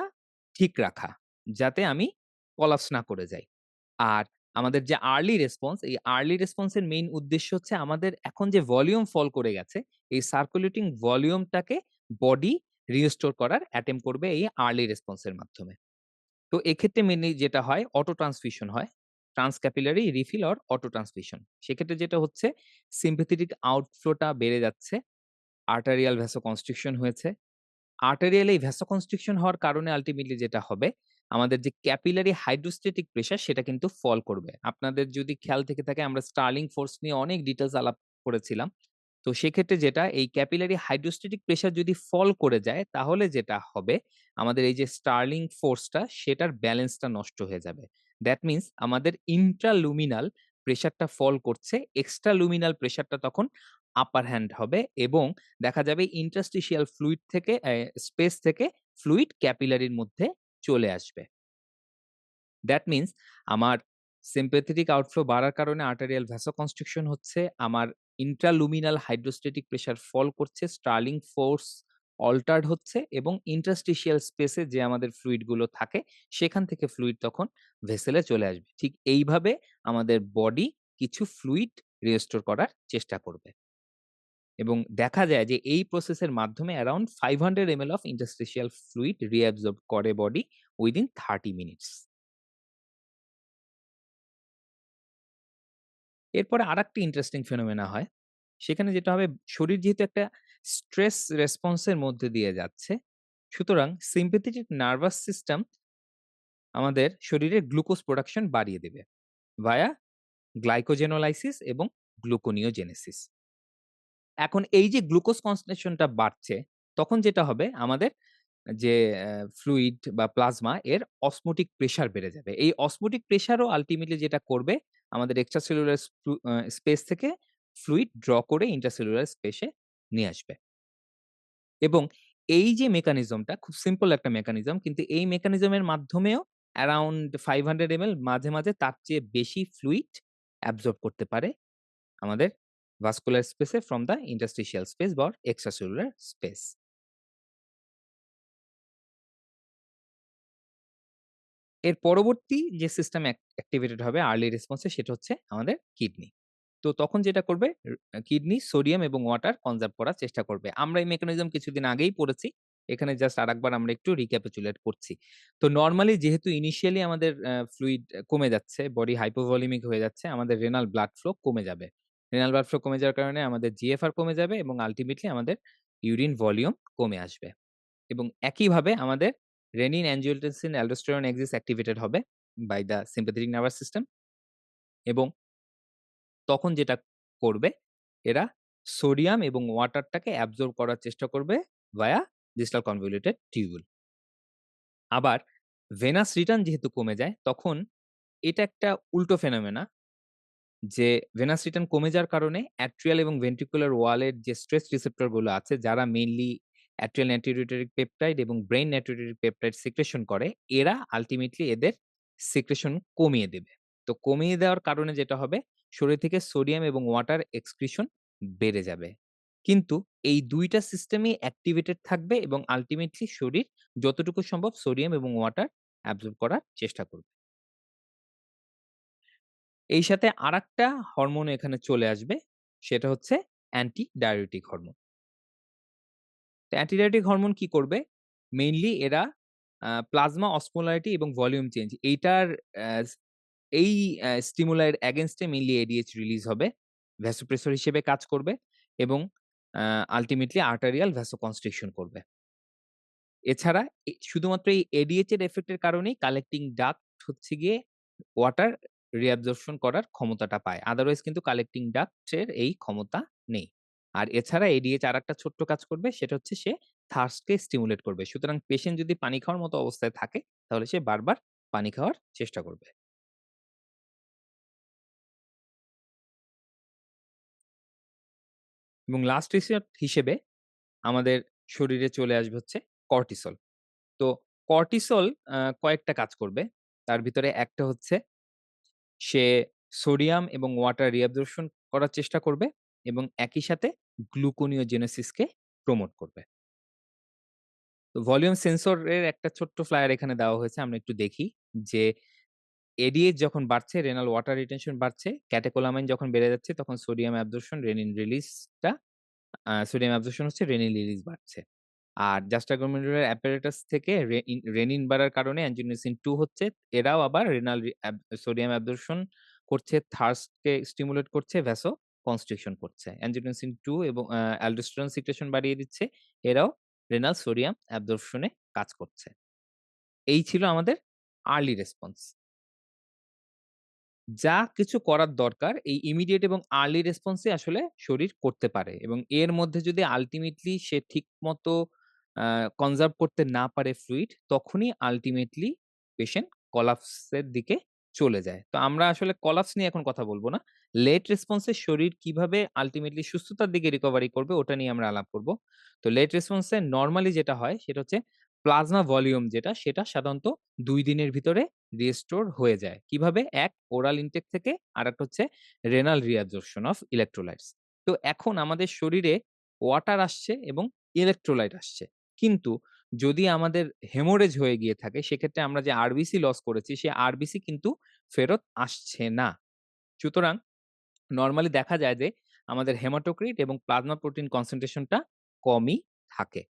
ঠিক রাখা। যাতে আমি কোলাপস না করে যাই। আর আমাদের যে আর্লি রেসপন্স, এই আর্লি রেসপন্স এর মেইন উদ্দেশ্য হচ্ছে আমাদের এখন যে ভলিউম ফল করে গেছে, এই সার্কুলেটিং ভলিউমটাকে বডি রিস্টোর করার অ্যাটেম্প্ট করবে এই আর্লি রেসপন্স এর মাধ্যমে। তো এক্ষেত্রে মেইনলি যেটা হয় অটো ট্রান্সফিউশন হয়। ট্রান্সক্যাপিলারি রিফিল অর অটো ট্রান্সফিউশন। সেক্ষেত্রে যেটা হচ্ছে সিম্প্যাথেটিক আউটফ্লোটা বেড়ে যাচ্ছে, আর্টেরিয়াল ভ্যাসোকনস্ট্রিকশন হয়েছে। আর্টেরিয়াল এই ভ্যাসোকনস্ট্রিকশন হওয়ার কারণে আল্টিমেটলি যেটা হবে, আমাদের যে ক্যাপিলারি হাইড্রোস্ট্যাটিক প্রেশার সেটা কিন্তু ফল করবে। আপনাদের যদি খেয়াল থেকে থাকে আমরা স্টার্লিং ফোর্স নিয়ে অনেক ডিটেইলস আলাপ করেছিলাম। তো সেক্ষেত্রে যেটা এই ক্যাপিলারি হাইড্রোস্ট্যাটিক প্রেশার যদি ফল করে যায় তাহলে যেটা হবে আমাদের এই যে স্টার্লিং ফোর্সটা সেটার ব্যালেন্সটা নষ্ট হয়ে যাবে। দ্যাট মিনস আমাদের ইন্ট্রালুমিনাল প্রেশারটা ফল করছে, এক্সট্রালুমিনাল প্রেশারটা তখন আপার হ্যান্ড হবে এবং দেখা যাবে ইন্টারস্টিশিয়াল ফ্লুইড থেকে স্পেস থেকে ফ্লুইড ক্যাপিলারির মধ্যে চলে আসবে। দ্যাট মিনস আমার sympathetic আউটফ্লো বাড়ার কারণে আর্টেরিয়াল ভ্যাসোকনস্ট্রিকশন হচ্ছে, আমার ইন্ট্রালুমিনাল হাইড্রোস্ট্যাটিক প্রেশার ফল করছে, স্টার্লিং ফোর্স অল্টারড হচ্ছে এবং ইন্টারস্টিশিয়াল স্পেসে যে আমাদের ফ্লুইড গুলো থাকে সেখান থেকে ফ্লুইড তখন ভেসেলে চলে আসবে। ঠিক এইভাবে আমাদের বডি কিছু ফ্লুইড রিস্টোর করার চেষ্টা করবে। এবং দেখা যায় যে এই প্রসেসের মাধ্যমে around 500 ml of interstitial fluid reabsorb করে বডি উইদিন 30 মিনিটস। এরপরে আরেকটা ইন্টারেস্টিং ফিনোমেনা হয়। সেখানে যেটা হবে শরীর যেহেতু একটা স্ট্রেস রেসপন্স এর মধ্যে দিয়ে যাচ্ছে, সুতরাং সিম্প্যাথেটিক নার্ভাস সিস্টেম আমাদের শরীরে গ্লুকোজ প্রোডাকশন বাড়িয়ে দেবে ভায়া গ্লাইকোজেনোলাইসিস এবং গ্লুকোনিওজেনেসিস। এখন এই যে গ্লুকোজ কনসেন্ট্রেশনটা বাড়ছে, তখন যেটা হবে আমাদের যে ফ্লুইড বা প্লাজমা এর অসমোটিক প্রেশার বেড়ে যাবে। এই অসমোটিক প্রেশারও আল্টিমেটলি যেটা করবে আমাদের এক্সট্রাসেলুলার স্পেস থেকে ফ্লুইড ড্র করে ইন্ট্রাসেলুলার স্পেসে নিয়ে আসবে। এবং এই যে মেকানিজমটা খুব সিম্পল একটা মেকানিজম কিন্তু এই মেকানিজমের মাধ্যমেও অ্যারাউন্ড 500 ml মাঝে, মাঝে তার চেয়ে বেশি ফ্লুইড অ্যাবসর্ব করতে পারে আমাদের ভাস্কুলার স্পেসে ফ্রম দ্য ইন্টারস্টিশিয়াল স্পেস বা এক্সট্রাসেলুলার স্পেস। এর পরবর্তী যে সিস্টেম অ্যাক্টিভেটেড হবে আর্লি রেসপন্স এ সেটা হচ্ছে আমাদের কিডনি। তো তখন যেটা করবে কিডনি সোডিয়াম এবং ওয়াটার কনজার্ভ করার চেষ্টা করবে। আমরা এই মেকানিজম কিছুদিন আগেই পড়েছি। এখানে জাস্ট আরেকবার আমরা একটু রিক্যাপিচুলেট করছি। তো নরমালি যেহেতু ইনিশিয়ালি আমাদের ফ্লুইড কমে যাচ্ছে, বডি হাইপোভলিমিক হয়ে যাচ্ছে, আমাদের রেনাল ব্লাড ফ্লো কমে যাবে। রেনাল ব্লাড ফ্লো কমে যাওয়ার কারণে আমাদের জিএফআর কমে যাবে এবং আল্টিমেটলি আমাদের ইউরিন ভলিউম কমে আসবে। এবং একইভাবে আমাদের renin, angiotensin, aldosterone axis activated হবে by the sympathetic nervous system এবং তখন যেটা করবে এরা সোডিয়াম এবং ওয়াটারটাকে অ্যাবজর্ব করার চেষ্টা করবে ভায়া ডিস্টাল কনভলিউটেড টিউবুল। আবার ভেনাস রিটার্ন যেহেতু কমে যায় তখন এটা একটা উল্টো ফেনোমেনা যে ভেনাস রিটার্ন কমে যাওয়ার কারণে অ্যাট্রিয়াল এবং ভেন্ট্রিকুলার ওয়ালের যে স্ট্রেস রিসেপ্টর গুলো আছে যারা মেইনলি অ্যাট্রিয়াল নাইট্রিউরেটেরিক পেপটাইড এবং ব্রেইন নাইট্রিউরেটেরিক পেপটাইড সিক্রেশন করে এরা আল্টিমেটলি এদের সিক্রেশন কমিয়ে দেবে। তো কমিয়ে দেওয়ার কারণে যেটা হবে শরীর থেকে সোডিয়াম এবং ওয়াটার এক্সক্রিশন বেড়ে যাবে। কিন্তু এই ২ টা সিস্টেমই অ্যাক্টিভেটেড থাকবে এবং আল্টিমেটলি শরীর যতটুকু সম্ভব সোডিয়াম এবং ওয়াটার অ্যাবজর্ব করার চেষ্টা করবে। এই সাথে আরেকটা হরমোন এখানে চলে আসবে। সেটা হচ্ছে অ্যান্টি ডায়ুরেটিক হরমোন। তো অ্যান্টি ডায়ুরেটিক হরমোন কি করবে? মেইনলি এরা প্লাজমা অসমোলারিটি এবং ভলিউম চেঞ্জ এইটার অ্যাস এই স্টিমুলাই এর এগেইনস্ট এ মেইনলি এডিএইচ রিলিজ হবে। ভ্যাসোপ্রেসর হিসেবে কাজ করবে এবং আল্টিমেটলি আর্টেরিয়াল ভ্যাসোকনস্ট্রিকশন করবে। এছাড়া শুধুমাত্র এই ADH এর ইফেক্ট এর কারণেই কালেক্টিং ডাক্ট হচ্ছে গিয়ে ওয়াটার রিঅ্যাবজর্পশন করার ক্ষমতাটা পায়। আদারওয়াইজ কিন্তু কালেক্টিং ডাক্ট এর এই ক্ষমতা নেই। আর এছাড়া ADH আরেকটা ছোট্ট কাজ করবে সেটা হচ্ছে সে থার্স্ট কে স্টিমুলেট করবে। সুতরাং পেশেন্ট যদি পানি খাওয়ার মতো অবস্থায় থাকে তাহলে সে বারবার পানি খাওয়ার চেষ্টা করবে। এবং লাস্ট রিসোর্ট হিসেবে আমাদের শরীরে চলে আসবে হচ্ছে কর্টিসল। তো কর্টিসল কয়েকটা কাজ করবে। তার ভিতরে একটা হচ্ছে সে সোডিয়াম এবং ওয়াটার রিঅ্যাবজর্পশন করার চেষ্টা করবে এবং একই সাথে গ্লুকোনিওজেনেসিস কে প্রমোট করবে। তো ভলিউম সেন্সর এর একটা ছোট্ট ফ্লায়ার এখানে দেওয়া হয়েছে। আমরা একটু দেখি যে এডিএইচ যখন বাড়ছে, রেনাল ওয়াটার রিটেনশন বাড়ছে, ক্যাটেকোলামাইন যখন বেড়ে যাচ্ছে তখন সোডিয়াম অ্যাবজর্পশন, রেনিন রিলিজটা সোডিয়াম অ্যাবজর্পশন হচ্ছে, রেনিন রিলিজ বাড়ছে। আর জাস্টাগোমেরুলার অ্যাপারেটাস থেকে রেনিন বাড়ার কারণে অ্যাঞ্জিওটেনসিন 2 হচ্ছে। এরাও আবার রেনাল সোডিয়াম অ্যাবজর্পশন করছে, থার্স্ট কে স্টিমুলেট করছে, ভ্যাসো কনস্ট্রিকশন করছে। অ্যাঞ্জিওটেনসিন 2 এবং অ্যালডোস্টেরন সিক্রেশন বাড়িয়ে দিচ্ছে। এরাও রেনাল সোডিয়াম অ্যাবজর্পশন এ কাজ করছে। এই ছিল আমাদের আর্লি রেসপন্স। যা কিছু করার দরকার এই ইমিডিয়েট এবং আর্লি রেসপন্স এ আসলে শরীর করতে পারে এবং এর মধ্যে যদি আল্টিমেটলি সে ঠিকমতো আ কনজার্ভ করতে না পারে ফ্লুইড, তখনই আল্টিমেটলি পেশেন্ট কোলাপস এর দিকে চলে যায়। তো আমরা আসলে কোলাপস নিয়ে এখন কথা বলব না। লেট রেসপন্স এ শরীর কিভাবে আল্টিমেটলি সুস্থতার দিকে রিকভারি করবে ওটা নিয়ে আমরা আলাপ করব। তো লেট রেসপন্স এ নরমালি যেটা হয় সেটা হচ্ছে প্লাজমা ভলিউম যেটা সেটা সাধারণত ২ দিনের ভিতরে রিস্টোর হয়ে যায়। কিভাবে? এক ওরাল ইনটেক থেকে, আরেকটা হচ্ছে রেনাল রিঅ্যাবজর্পশন অফ ইলেক্ট্রোলাইটস। তো এখন আমাদের শরীরে ওয়াটার আসছে এবং ইলেক্ট্রোলাইট আসছে। কিন্তু যদি আমাদের হেমোরেজ হয়ে গিয়ে থাকে সেক্ষেত্রে আমরা যে আরবিসি লস করেছি সেই আরবিসি কিন্তু ফেরত আসছে না। সুতরাং নরমালি দেখা যায় যে আমাদের হেমাটোক্রিট এবং প্লাজমা প্রোটিন কনসেনট্রেশনটা কমই থাকে।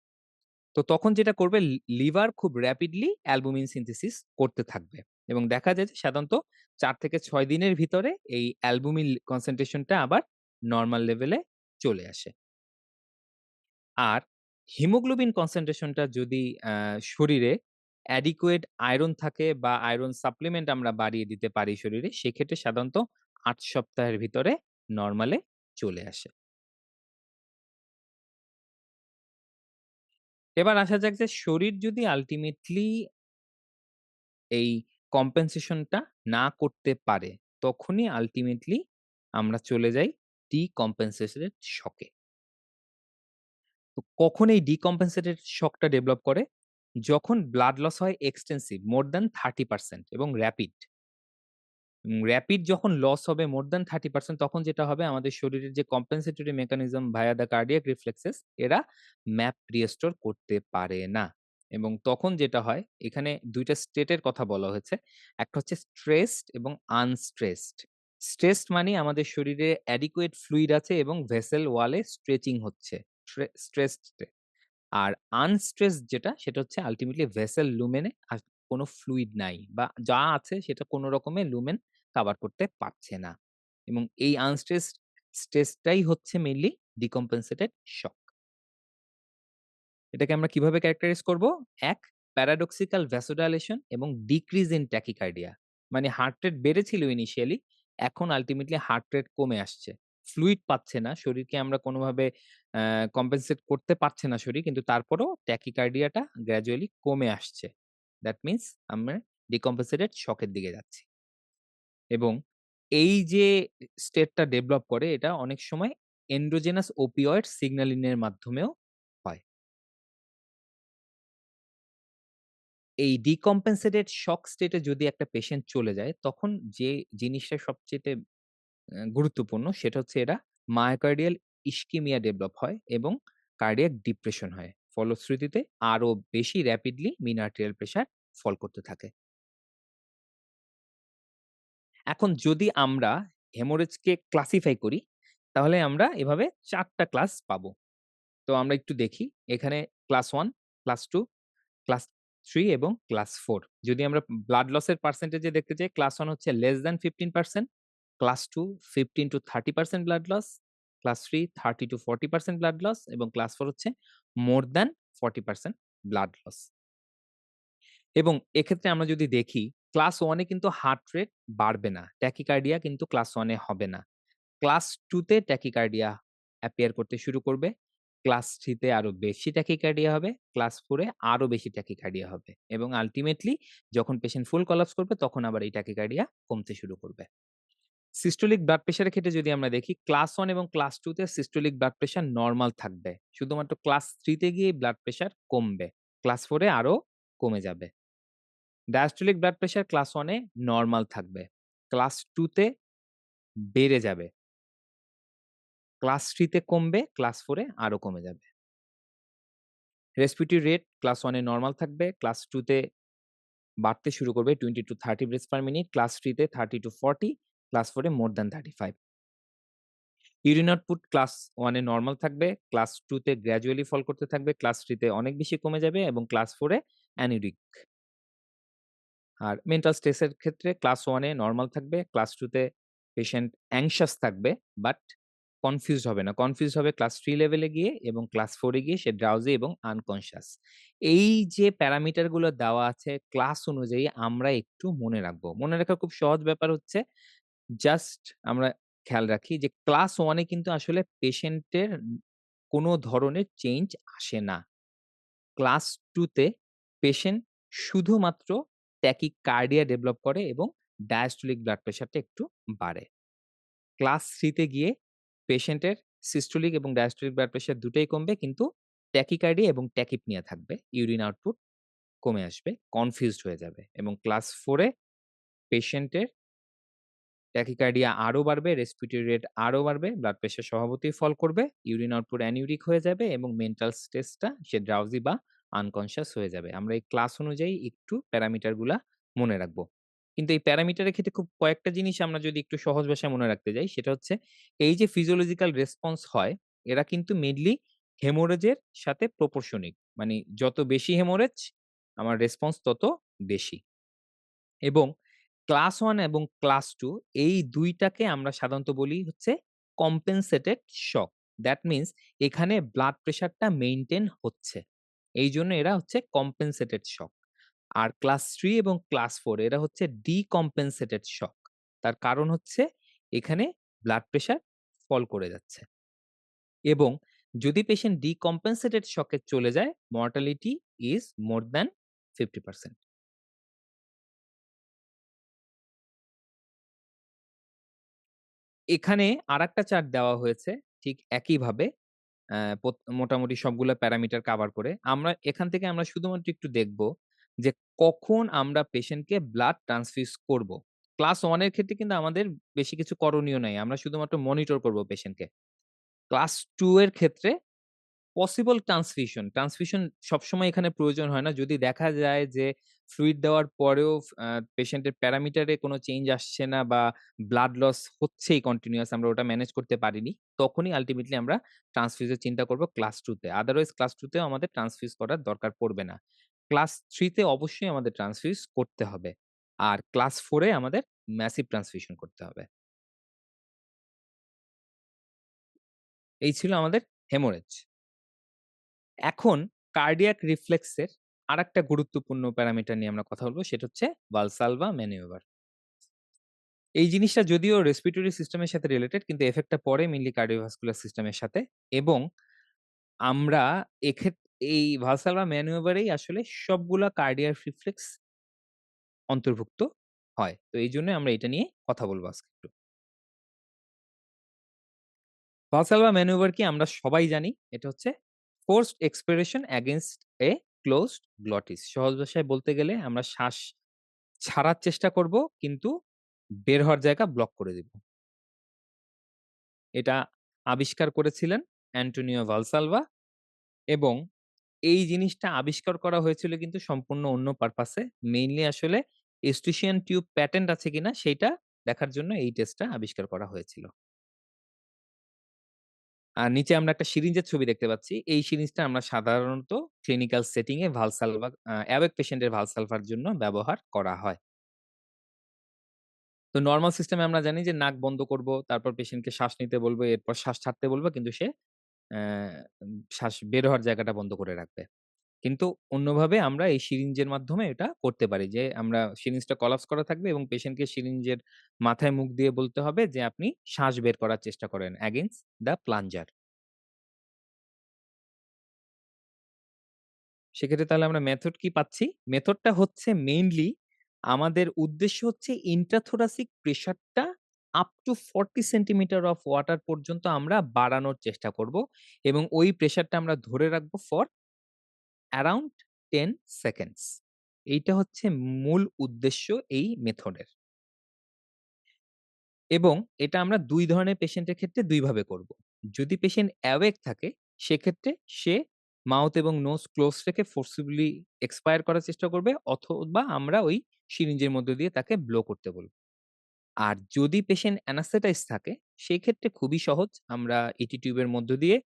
তো তখন যেটা করবে লিভার খুব র‍্যাপিডলি অ্যালবুমিন সিনথেসিস করতে থাকবে এবং দেখা যায় যে সাধারণত ৪ থেকে ৬ দিনের ভিতরে এই অ্যালবুমিন কনসেনট্রেশনটা আবার নরমাল লেভেলে চলে আসে। আর হিমোগ্লোবিন কনসেনট্রেশনটা যদি শরীরে অ্যাডিকুয়েট আয়রন থাকে বা আয়রন সাপ্লিমেন্ট আমরা বাড়িয়ে দিতে পারি শরীরে, সেক্ষেত্রে সাধারণত ৮ সপ্তাহের ভিতরে নরমালে চলে আসে। এবার আসা যাক যে শরীর যদি আল্টিমেটলি এই কম্পেনসেশনটা না করতে পারে, তখনই আল্টিমেটলি আমরা চলে যাই ডিকম্পেনসেটেড শকে। তো কখন এই ডিকম্পেনসেটেড শকটা ডেভেলপ করে? যখন ব্লাড লস হয় এক্সটেনসিভ মোর দ্যান 30% এবং র‍্যাপিড। র‍্যাপিড যখন লস হবে মোর দ্যান 30% তখন যেটা হবে আমাদের শরীরের যে compensatory mechanism via the cardiac reflexes এরা ম্যাপ রিস্টোর করতে পারে না। এবং তখন যেটা হয় এখানে ২ টা স্টেট এর কথা বলা হয়েছে। একটা হচ্ছে স্ট্রেসড এবং আনস্ট্রেসড। স্ট্রেসড মানে আমাদের শরীরে অ্যাডিকুয়েট ফ্লুইড আছে এবং ভেসেল ওয়ালে স্ট্রেচিং হচ্ছে। স্ট্রেসড এ। আর আনস্ট্রেসড যেটা সেটা হচ্ছে আল্টিমেটলি ভেসেল লুমেন এ কোনো ফ্লুইড নাই বা যা আছে সেটা কোন রকমে লুমেন কভার করতে পারছে না। এবং এই আনস্ট্রেসড স্ট্রেসটাই হচ্ছে মেইনলি ডিকম্পেনসেটেড শক। এটাকে আমরা কিভাবে ক্যারেক্টারাইজ করব? ১ প্যারাডক্সিক্যাল ভ্যাসোডাইলেশন এবং ডিক্রিজ ইন ট্যাকিকার্ডিয়া। মানে হার্ট রেট বেড়েছিল ইনিশিয়ালি, এখন আল্টিমেটলি হার্ট রেট কমে আসছে। ফ্লুইড পাচ্ছে না, শরীরকে আমরা কোনোভাবে কম্পেনসেট করতে পারছে না শরীর। কিন্তু তারপরেও ট্যাকিকার্ডিয়াটা গ্র্যাজুয়ালি কমে আসছে। দ্যাট মিনস আমরা ডিকম্পেনসেটেড শক এর দিকে যাচ্ছি। এবং এই যে স্টেটটা ডেভেলপ করে এটা অনেক সময় এন্ডোজেনাস ওপিওয়েড সিগন্যালিং এর মাধ্যমেও হয়। এই ডিকম্পেনসেটেড শক স্টেট এ যদি একটা পেশেন্ট চলে যায়, তখন যে জিনিসটা সবচাইতে গুরুত্বপূর্ণ সেটা হচ্ছে এরা মায়োকার্ডিয়াল ইসকিমিয়া ডেভেলপ হয় এবং কার্ডিয়াক ডিপ্রেশন হয়। ফলশ্রুতিতে আরো বেশি র‍্যাপিডলি মিন আর্টেরিয়াল প্রেশার ফল করতে থাকে। এখন যদি আমরা হেমোরেজকে ক্লাসিফাই করি, তাহলে আমরা এভাবে ৪ টা ক্লাস পাবো। তো আমরা একটু দেখি। এখানে ক্লাস 1, ক্লাস 2, ক্লাস 3 এবং ক্লাস 4। যদি আমরা ব্লাড লস এর পার্সেন্টেজ এ দেখতে যাই, ক্লাস 1 হচ্ছে less than 15%, class 2 15-30% blood loss, class 3 30-40% blood loss এবং ক্লাস 4 হচ্ছে মোর দ্যান 40% ব্লাড লস। এবং এক্ষেত্রে আমরা যদি দেখি ক্লাস 1 এ কিন্তু হার্ট রেট বাড়বে না। ট্যাকিকার্ডিয়া কিন্তু ক্লাস 1 এ হবে না। ক্লাস 2 তে ট্যাকিকার্ডিয়া অ্যাপিয়ার করতে শুরু করবে। ক্লাস 3 তে আরো বেশি ট্যাকিকার্ডিয়া হবে। ক্লাস 4 এ আরো বেশি ট্যাকিকার্ডিয়া হবে। এবং আল্টিমেটলি যখন পেশেন্ট ফুল কোলাপস করবে তখন আবার এই ট্যাকিকার্ডিয়া কমতে শুরু করবে। সিস্টোলিক ব্লাড প্রেশারের ক্ষেত্রে যদি আমরা দেখি ক্লাস 1 এবং ক্লাস 2 তে সিস্টোলিক ব্লাড প্রেশার নরমাল থাকবে। শুধুমাত্র ক্লাস 3 তে গিয়ে ব্লাড প্রেশার কমবে। ক্লাস 4 এ আরো কমে যাবে। ডায়াস্টোলিক ব্লাড প্রেশার ক্লাস 1 এ নরমাল থাকবে। ক্লাস 2 তে বেড়ে যাবে। ক্লাস 3 তে কমবে, ক্লাস 4 এ আরো কমে যাবে। রেসপিরেটরি রেট ক্লাস 1 এ নরমাল থাকবে, ক্লাস 2 তে বাড়তে শুরু করবে 20-30 ব্রেথস পার মিনিট, ক্লাস 3 তে 30-40, ক্লাস 4 এ more than 35। Urine output class 1 এ নরমাল থাকবে, ক্লাস 2 তে গ্র্যাজুয়ালি ফল করতে থাকবে, ক্লাস 3 তে অনেক বেশি কমে যাবে এবং ক্লাস 4 এ অ্যানিউরিক। আর মেন্টাল স্ট্রেস এর ক্ষেত্রে ক্লাস 1 এ নরমাল থাকবে, ক্লাস 2 তে পেশেন্ট অ্যাংশিয়াস থাকবে বাট কনফিউজড হবে না। কনফিউজড হবে ক্লাস 3 লেভেলে গিয়ে এবং ক্লাস 4 এ গিয়ে সে ড্রাউজি এবং আনকনশিয়াস। এই যে প্যারামিটার গুলো দেওয়া আছে ক্লাস অনুযায়ী আমরা একটু মনে রাখবো। মনে রাখার খুব সহজ ব্যাপার হচ্ছে জাস্ট আমরা খেয়াল রাখি যে ক্লাস 1 এ কিন্তু আসলে পেশেন্টের কোনো ধরনের চেঞ্জ আসে না। ক্লাস 2 তে পেশেন্ট শুধুমাত্র ট্যাকিকার্ডিয়া ডেভেলপ করে এবং ডায়াস্টোলিক ব্লাড প্রেশারটা একটু বাড়ে। ক্লাস 3 তে গিয়ে পেশেন্টের সিস্টোলিক এবং ডায়াস্টোলিক ব্লাড প্রেশার দুটোই কমবে কিন্তু ট্যাকিকার্ডিয়া এবং ট্যাকিপনিয়া থাকবে। ইউরিন আউটপুট কমে আসবে, কনফিউজড হয়ে যাবে এবং ক্লাস 4 এ পেশেন্টের ট্যাকিকার্ডিয়া আরো বাড়বে, রেসপিরেটরি রেট আরো বাড়বে, ব্লাড প্রেশার স্বভাবতই ফল করবে, ইউরিন আউটপুট অ্যানিউরিক হয়ে যাবে এবং মেন্টাল স্ট্রেসটা সে ড্রাউজি বা আনকনশিয়াস হয়ে যাবে। আমরা এই ক্লাস অনুযায়ী একটু প্যারামিটার গুলা মনে রাখবো। কিন্তু এই প্যারামিটারের ক্ষেত্রে খুব কয়েকটা জিনিস আমরা যদি একটু সহজ ভাষায় মনে রাখতে যাই, সেটা হচ্ছে এই যে ফিজিওলজিক্যাল রেসপন্স হয়, এরা কিন্তু মেইনলি হেমোরেজের সাথে প্রপোর্শনিক। মানে যত বেশি হেমোরেজ আমার রেসপন্স তত বেশি। এবং ক্লাস 1 এবং ক্লাস 2 এই ২ টাকে আমরা সাধারণত বলি হচ্ছে কম্পেনসেটেড শক। দ্যাট মিনস এখানে ব্লাড প্রেশারটা মেইনটেইন হচ্ছে। এইজন্য এরা হচ্ছে কম্পেনসেটেড শক। আর ক্লাস 3 এবং ক্লাস 4 এরা হচ্ছে ডিকম্পেনসেটেড শক। তার কারণ হচ্ছে এখানে ব্লাড প্রেশার ফল করে যাচ্ছে। এবং যদি পেশেন্ট ডিকম্পেনসেটেড শক এ চলে যায়, মর্টালিটি ইস মোর দ্যান 50%। এখানে আরেকটা চার্ট দেওয়া হয়েছে ঠিক একইভাবে মোটামুটি সবগুলা প্যারামিটার কভার করে। আমরা এখান থেকে আমরা শুধুমাত্র একটু দেখব যে কখন আমরা পেশেন্টকে ব্লাড ট্রান্সফিউজ করব। ক্লাস 1 এর ক্ষেত্রে কিন্তু আমাদের বেশি কিছু করণীয় নাই। আমরা শুধুমাত্র মনিটর করব পেশেন্টকে। ক্লাস 2 এর ক্ষেত্রে পসিবল ট্রান্সফিউশন। ট্রান্সফিউশন সবসময় এখানে প্রয়োজন হয় না। যদি দেখা যায় যে ফ্লুইড দেওয়ার পরেও পেশেন্টের প্যারামিটারে কোনো চেঞ্জ আসছে না বা ব্লাড লস হচ্ছেই কন্টিনিউয়াস আমরা ওটা ম্যানেজ করতে পারিনি। তখনই আল্টিমেটলি আমরা ট্রান্সফিউজ এর চিন্তা করব ক্লাস 2 তে। আদারওয়াইজ ক্লাস 2 তেও আমাদের ট্রান্সফিউজ করার দরকার পড়বে না। ক্লাস 3 তে অবশ্যই আমাদের ট্রান্সফিউজ করতে হবে। আর ক্লাস 4 এ আমাদের ম্যাসিভ ট্রান্সফিউশন করতে হবে। এই ছিল আমাদের হেমোরেজ। এখন কার্ডিয়াক রিফ্লেক্স এর আরেকটা গুরুত্বপূর্ণ প্যারামিটার নিয়ে আমরা কথা বলব সেটা হচ্ছে ভালসালভা ম্যানিওভার। এই জিনিসটা যদিও রেসপিরেটরি সিস্টেমের সাথে রিলেটেড কিন্তু এফেক্টটা পড়ে মেইনলি কার্ডিওভাস্কুলার সিস্টেমের সাথে এবং আমরা এই ভালসালভা ম্যানিওভারেই আসলে সবগুলা কার্ডিয়াক রিফ্লেক্স অন্তর্ভুক্ত হয়। তো এইজন্য আমরা এটা নিয়ে কথা বলব আজকে একটু। ভালসালভা ম্যানিওভার কি আমরা সবাই জানি। এটা হচ্ছে ফোর্সড এক্সপিরেশন এগেইনস্ট এ ক্লোজড গ্লটিস। সহজ ভাষায় বলতে গেলে আমরা শ্বাস ছাড়ার চেষ্টা করব কিন্তু বের হওয়ার জায়গা ব্লক করে দিব। এটা আবিষ্কার করেছিলেন অ্যান্টোনিও ভালসালভা এবং এই জিনিসটা আবিষ্কার করা হয়েছিল কিন্তু সম্পূর্ণ অন্য পারপাসে। মেইনলি আসলে ইউস্টিশিয়ান টিউব প্যাটেন্ট আছে কিনা সেইটা দেখার জন্য এই টেস্টটা আবিষ্কার করা হয়েছিল। আর নিচে আমরা একটা সিরিঞ্জের ছবি দেখতে পাচ্ছি। এই সিরিঞ্জটা আমরা সাধারণত ক্লিনিক্যাল সেটিং এ ভালসালভা অ্যাওয়েক পেশেন্টের ভালসালভার জন্য ব্যবহার করা হয়। তো নরমাল সিস্টেমে আমরা জানি যে নাক বন্ধ করব, তারপর পেশেন্টকে শ্বাস নিতে বলব, এরপর শ্বাস ছাড়তে বলব কিন্তু সে শ্বাস বের হওয়ার জায়গাটা বন্ধ করে রাখবে। কিন্তু অন্যভাবে আমরা এই সিরিঞ্জের মাধ্যমে এটা করতে পারি যে আমরা সিরিঞ্জটা কোলাপস করা থাকবে এবং পেশেন্টকে সিরিঞ্জের মাথায় মুখ দিয়ে বলতে হবে যে আপনি শ্বাস বের করার চেষ্টা করেন এগেইনস্ট দ্য প্লাঞ্জার। সেক্ষেত্রে তাহলে আমরা মেথড কি পাচ্ছি? মেথডটা হচ্ছে মেইনলি আমাদের উদ্দেশ্য হচ্ছে ইন্ট্রাথোরাসিক প্রেশারটা up to 40 centimetre of water পর্যন্ত আমরা বাড়ানোর চেষ্টা করব এবং ওই প্রেশারটা আমরা ধরে রাখবো ফর অ্যারাউন্ড 10 সেকেন্ডস। এইটা হচ্ছে মূল উদ্দেশ্য এই মেথডের। এবং এটা আমরা ২ ধরনের পেশেন্টের ক্ষেত্রে ২ ভাবে করব। যদি পেশেন্ট অ্যাওয়েক থাকে সেক্ষেত্রে সে মাউথ এবং নোজ ক্লোজ রেখে ফোর্সিবলি এক্সপায়ার করার চেষ্টা করবে অথবা আমরা ওই সিরিঞ্জের মধ্য দিয়ে তাকে ব্লো করতে বলব। আর যদি পেশেন্ট অ্যানাস্থেটাইজড থাকে সেক্ষেত্রে খুবই সহজ। আমরা ইটি টিউবের মধ্য দিয়ে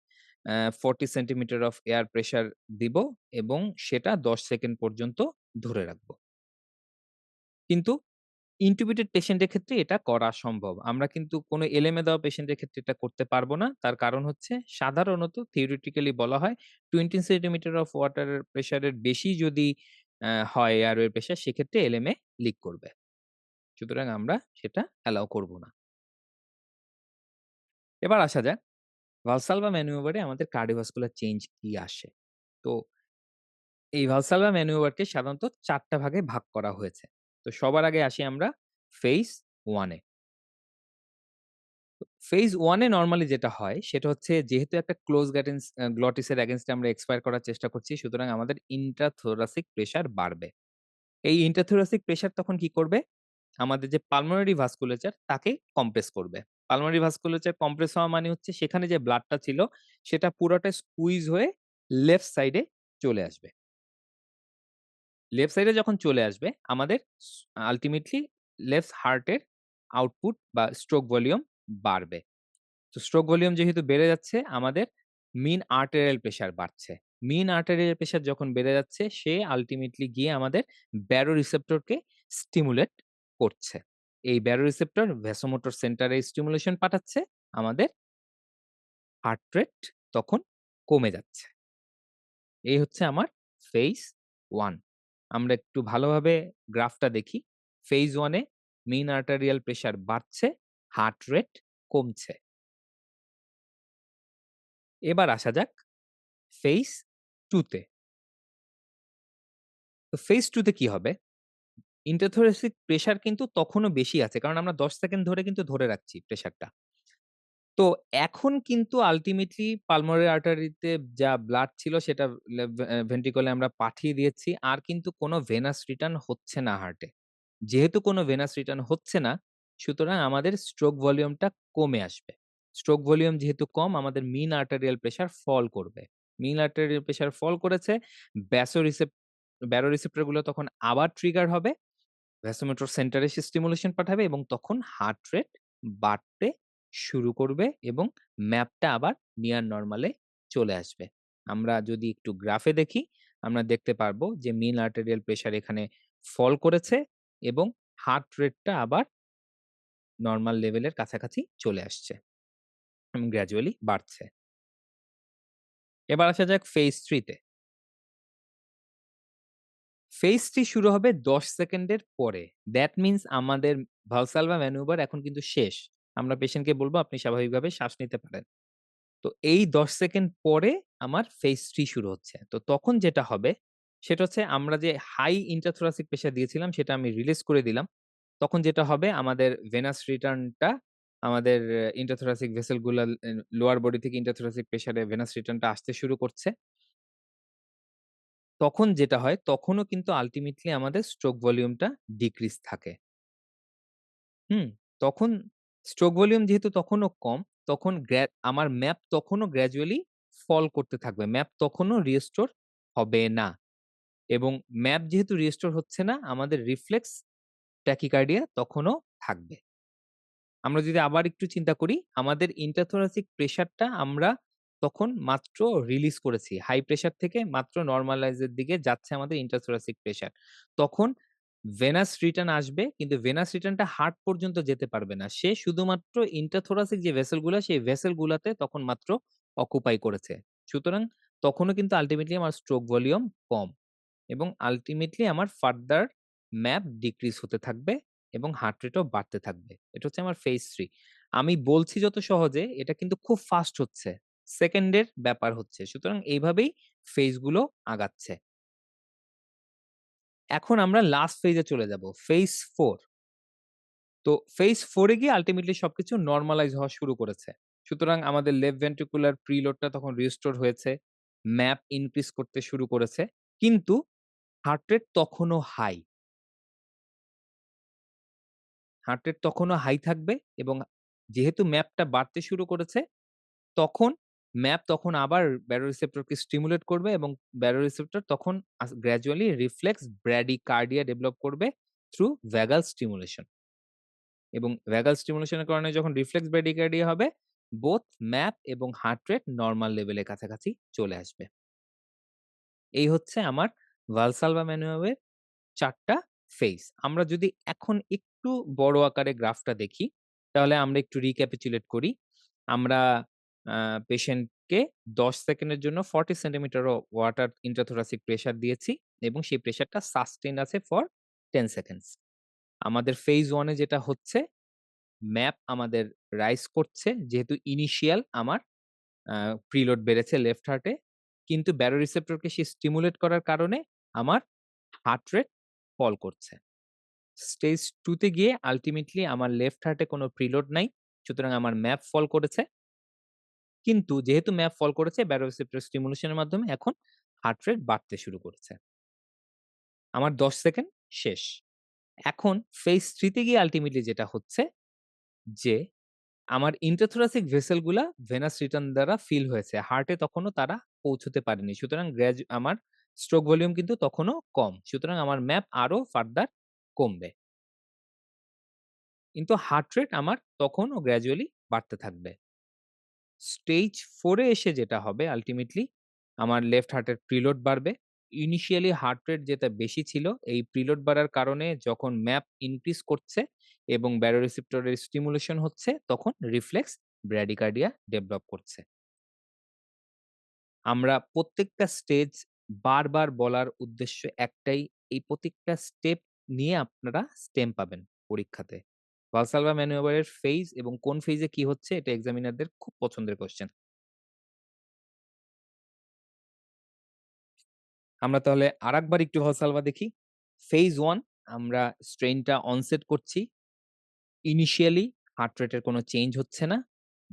40 সেন্টিমিটার অফ এয়ার প্রেশার দিব এবং সেটা ১০ সেকেন্ড পর্যন্ত ধরে রাখব। কিন্তু ইন্টুবেটেড পেশেন্টের ক্ষেত্রে এটা করা সম্ভব। আমরা কিন্তু কোনো এলেমে দেওয়া পেশেন্টের ক্ষেত্রে এটা করতে পারব না। তার কারণ হচ্ছে সাধারণত theoretically বলা হয় 20 সেন্টিমিটার অফ ওয়াটার প্রেশারের বেশি যদি হয় এয়ারওয়ে প্রেশার সেক্ষেত্রে এলএমএ লিক করবে। সুতরাং আমরা সেটা অ্যালাও করব না। এবার আসা যাক ভালসালভা ম্যানুভারে আমাদের কার্ডিওভাস্কুলার চেঞ্জ কি আসে। তো এই ভালসালভা ম্যানুভারকে সাধারণত ৪ টা ভাগে ভাগ করা হয়েছে। তো সবার আগে আসি আমরা ফেজ 1 এ। ফেজ 1 এ নরমালি যেটা হয় সেটা হচ্ছে যেহেতু একটা ক্লোজ গ্লটিসের এগেইনস্ট এ আমরা এক্সপায়ার করার চেষ্টা করছি সুতরাং আমাদের ইন্ট্রাথোরাসিক প্রেশার বাড়বে। এই ইন্ট্রাথোরাসিক প্রেশার তখন কি করবে? আমাদের যে পালমোনারি ভাস্কুলেচার তাকে কম্প্রেস করবে। পালমোনারি ভাস্কুলেচার কম্প্রেস হওয়া মানে হচ্ছে সেখানে যে ব্লাডটা ছিল সেটা পুরোটা স্কুইজ হয়ে লেফট সাইডে চলে আসবে। লেফট সাইডে যখন চলে আসবে আমাদের আল্টিমেটলি লেফট হার্টের আউটপুট বা স্ট্রোক ভলিউম বাড়বে। তো স্ট্রোক ভলিউম যেহেতু বেড়ে যাচ্ছে আমাদের মিন আর্টেরিয়াল প্রেশার বাড়ছে। মিন আর্টেরিয়াল প্রেশার যখন বেড়ে যাচ্ছে সে আল্টিমেটলি গিয়ে আমাদের ব্যারো রিসেপ্টরকে স্টিমুলেট করছে। এই ব্যারো রিসেপ্টর ভ্যাসোমোটর সেন্টারে স্টিমুলেশন পাঠাচ্ছে। আমাদের হার্ট রেট তখন কমে যাচ্ছে। এই হচ্ছে আমার ফেজ 1। আমরা একটু ভালোভাবে গ্রাফটা দেখি। ফেজ 1 এ মিন আর্টেরিয়াল প্রেশার বাড়ছে, হার্ট রেট কমছে। এবার আসা যাক ফেজ 2 তে। তো ফেজ 2 তে কি হবে? ইন্টারথোরাসিক প্রেশার কিন্তু তখনও বেশি আছে। কারণ আমরা ১০ সেকেন্ড ধরে কিন্তু ধরে রাখছি প্রেশারটা। তো এখন কিন্তু আল্টিমেটলি পালমোনারি আর্টারিতে যা ব্লাড ছিল সেটা ভেন্ট্রিকলে আমরা পাঠিয়ে দিয়েছি। আর কিন্তু কোনো ভেনাস রিটার্ন হচ্ছে না হার্টে। যেহেতু কোনো ভেনাস রিটার্ন হচ্ছে না, সুতরাং আমাদের স্ট্রোক ভলিউমটা কমে আসবে। স্ট্রোক ভলিউম যেহেতু কম আমাদের মিন আর্টেরিয়াল প্রেশার ফল করবে। মিন আর্টেরিয়াল প্রেশার ফল করেছে, ব্যাসো রিসেপ ব্যারো রিসেপ্টর গুলো তখন আবার ট্রিগার হবে। ভ্যাসোমোটর সেন্টারে সে স্টিমুলেশন পাঠাবে এবং তখন হার্ট রেট বাড়তে শুরু করবে এবং ম্যাপটা আবার নিয়ার নরমালে চলে আসবে। আমরা যদি একটু গ্রাফে দেখি, আমরা দেখতে পারবো যে মিন আর্টেরিয়াল প্রেশার এখানে ফল করেছে এবং হার্ট রেটটা আবার নরমাল লেভেলের কাছাকাছি চলে আসছে এবং গ্র্যাজুয়ালি বাড়ছে। এবার আসা যাক ফেজ 3 তে। ফেজ 3 শুরু হবে ১০ সেকেন্ডের পরে। দ্যাট মিনস আমাদের ভালসালভা ম্যানুভার এখন কিন্তু শেষ। আমরা পেশেন্টকে বলব আপনি স্বাভাবিকভাবে শ্বাস নিতে পারেন। তো এই ১০ সেকেন্ড পরে আমার ফেজ 3 শুরু হচ্ছে। তো তখন যেটা হবে সেটা হচ্ছে আমরা যে হাই ইন্ট্রাথোরাসিক প্রেশার দিয়েছিলাম সেটা আমি রিলিজ করে দিলাম। তখন যেটা হবে আমাদের ভেনাস রিটার্ন টা আমাদের ইন্ট্রাথোরাসিক ভেসেল গুলা লোয়ার বডি থেকে ইন্ট্রাথোরাসিক প্রেশারে ভেনাস রিটার্ন টা আসতে শুরু করছে। তখন যেটা হয় তখনও কিন্তু আল্টিমেটলি আমাদের স্ট্রোক ভলিউমটা ডিক্রিজ থাকে। হুম? তখন স্ট্রোক ভলিউম যেহেতু তখনও কম, তখন আমার ম্যাপ তখনও গ্র্যাজুয়ালি ফল করতে থাকবে। ম্যাপ তখনও রিস্টোর হবে না। এবং ম্যাপ যেহেতু রিস্টোর হচ্ছে না, আমাদের রিফ্লেক্স ট্যাকিকার্ডিয়া তখনও থাকবে। আমরা যদি আবার একটু চিন্তা করি, আমাদের ইন্টারথোরাসিক প্রেশারটা আমরা তখন মাত্র রিলিজ করেছি। হাই প্রেশার থেকে মাত্র নরমালাইজ এর দিকে যাচ্ছে আমাদের ইন্টারথোরাসিক প্রেশার। তখন ভেনাস রিটার্ন আসবে কিন্তু ভেনাস রিটার্নটা হার্ট পর্যন্ত যেতে পারবে না। সে শুধুমাত্র ইন্টারথোরাসিক যে ভেসেল গুলা সেই ভেসেল গুলাতে তখন মাত্র অকুপাই করেছে। সুতরাং তখনও কিন্তু আল্টিমেটলি আমার স্ট্রোক ভলিউম কম এবং আল্টিমেটলি আমার ফার্দার ম্যাপ ডিক্রিজ হতে থাকবে এবং হার্ট রেটও বাড়তে থাকবে। এটা হচ্ছে আমার ফেজ 3। আমি বলছি যত সহজে, এটা কিন্তু খুব ফাস্ট হচ্ছে। সেকেন্ডের ব্যাপার হচ্ছে। সুতরাং এইভাবেই ফেজ গুলো আগাচ্ছে। এখন আমরা লাস্ট ফেজ এ চলে যাব। ফেজ 4। তো ফেজ 4 এ গিয়ে আল্টিমেটলি সবকিছু নরমালাইজ হওয়া শুরু করেছে। সুতরাং আমাদের লেফট ভেন্ট্রিকুলার প্রিলোডটা তখন রিস্টোর হয়েছে। ম্যাপ ইনক্রিজ করতে শুরু করেছে। কিন্তু হার্ট রেট তখনো হাই। হার্ট রেট তখনো হাই থাকবে এবং যেহেতু ম্যাপটা বাড়তে শুরু করেছে, তখন তখন আবার ব্যারোরিসেপ্টরকে স্টিমুলেট করবে এবং ব্যারোরিসেপ্টর তখন গ্র্যাজুয়ালি রিফ্লেক্স ব্র্যাডিকার্ডিয়া ডেভেলপ করবে থ্রু ভ্যাগাল স্টিমুলেশন। এবং ভ্যাগাল স্টিমুলেশন এর কারণে যখন রিফ্লেক্স ব্র্যাডিকার্ডিয়া হবে, বোথ ম্যাপ এবং হার্ট রেট নরমাল লেভেলের কাছাকাছি চলে আসবে। এই হচ্ছে আমার ভালসালভা ম্যানুয়ালের ৪ টা ফেজ। আমরা যদি এখন একটু বড় আকারে গ্রাফটা দেখি, তাহলে আমরা একটু রিক্যাপিচুলেট করি। আমরা আ পেশেন্টকে ১০ সেকেন্ডের জন্য ৪০ সেন্টিমিটার ওয়াটার ইন্ট্রাথোরাসিক প্রেশার দিয়েছি এবং সেই প্রেশারটা সাস্টেইনড আছে ফর ১০ সেকেন্ডস। আমাদের ফেজ 1 এ যেটা হচ্ছে, ম্যাপ আমাদের রাইজ করছে যেহেতু ইনিশিয়াল আমার আ প্রিলোড বেড়েছে লেফট হার্টে। কিন্তু ব্যারোরিসেপ্টরকে সে স্টিমুলেট করার কারণে আমার হার্ট রেট ফল করছে। স্টেজ 2 তে গিয়ে আল্টিমেটলি আমার লেফট হার্টে কোনো প্রিলোড নাই। সুতরাং আমার ম্যাপ ফল করেছে। কিন্তু যেহেতু ম্যাপ ফল করেছে ব্যারোরিসেপ্টর স্টিমুলেশন এর মাধ্যমে এখন হার্ট রেট বাড়তে শুরু করেছে। আমার ১০ সেকেন্ড শেষ। এখন ফেজ 3 তে গিয়ে আল্টিমেটলি যেটা হচ্ছে যে, আমার ইন্টারথোরাসিক ভেসেল গুলা ভেনাস রিটার্ন দ্বারা ফিল হয়েছে। হার্টে তখনো তারা পৌঁছতে পারেনি। সুতরাং আমার স্ট্রোক ভলিউম কিন্তু তখনো কম। সুতরাং আমার ম্যাপ আরো ফার্দার কমবে। কিন্তু হার্ট রেট আমার তখনও গ্র্যাজুয়ালি বাড়তে থাকবে। স্টেজ 4 এ এসে যেটা হবে আল্টিমেটলি আমার লেফট হার্টের প্রিলোড বাড়বে। ইনিশিয়ালি হার্ট রেট যেটা বেশি ছিল, এই প্রিলোড বাড়ার কারণে যখন ম্যাপ ইনক্রিজ করছে এবং ব্যারোরিসেপ্টরের স্টিমুলেশন হচ্ছে, তখন রিফ্লেক্স ব্র্যাডিকার্ডিয়া ডেভেলপ করছে। আমরা প্রত্যেকটা স্টেজ বারবার বলার উদ্দেশ্য একটাই, এই প্রত্যেকটা স্টেপ নিয়ে আপনারা স্টেম পাবেন পরীক্ষাতে। ভালসালভা ম্যানুভার এর ফেজ এবং কোন ফেজে কি হচ্ছে এটা এক্সামিনারদের খুব পছন্দের কোয়েশ্চেন। আমরা তাহলে আরেকবার একটু ভালসালভা দেখি। ফেজ 1 আমরা স্ট্রেইনটা অনসেট করছি। ইনিশিয়ালি হার্ট রেটের কোনো চেঞ্জ হচ্ছে না।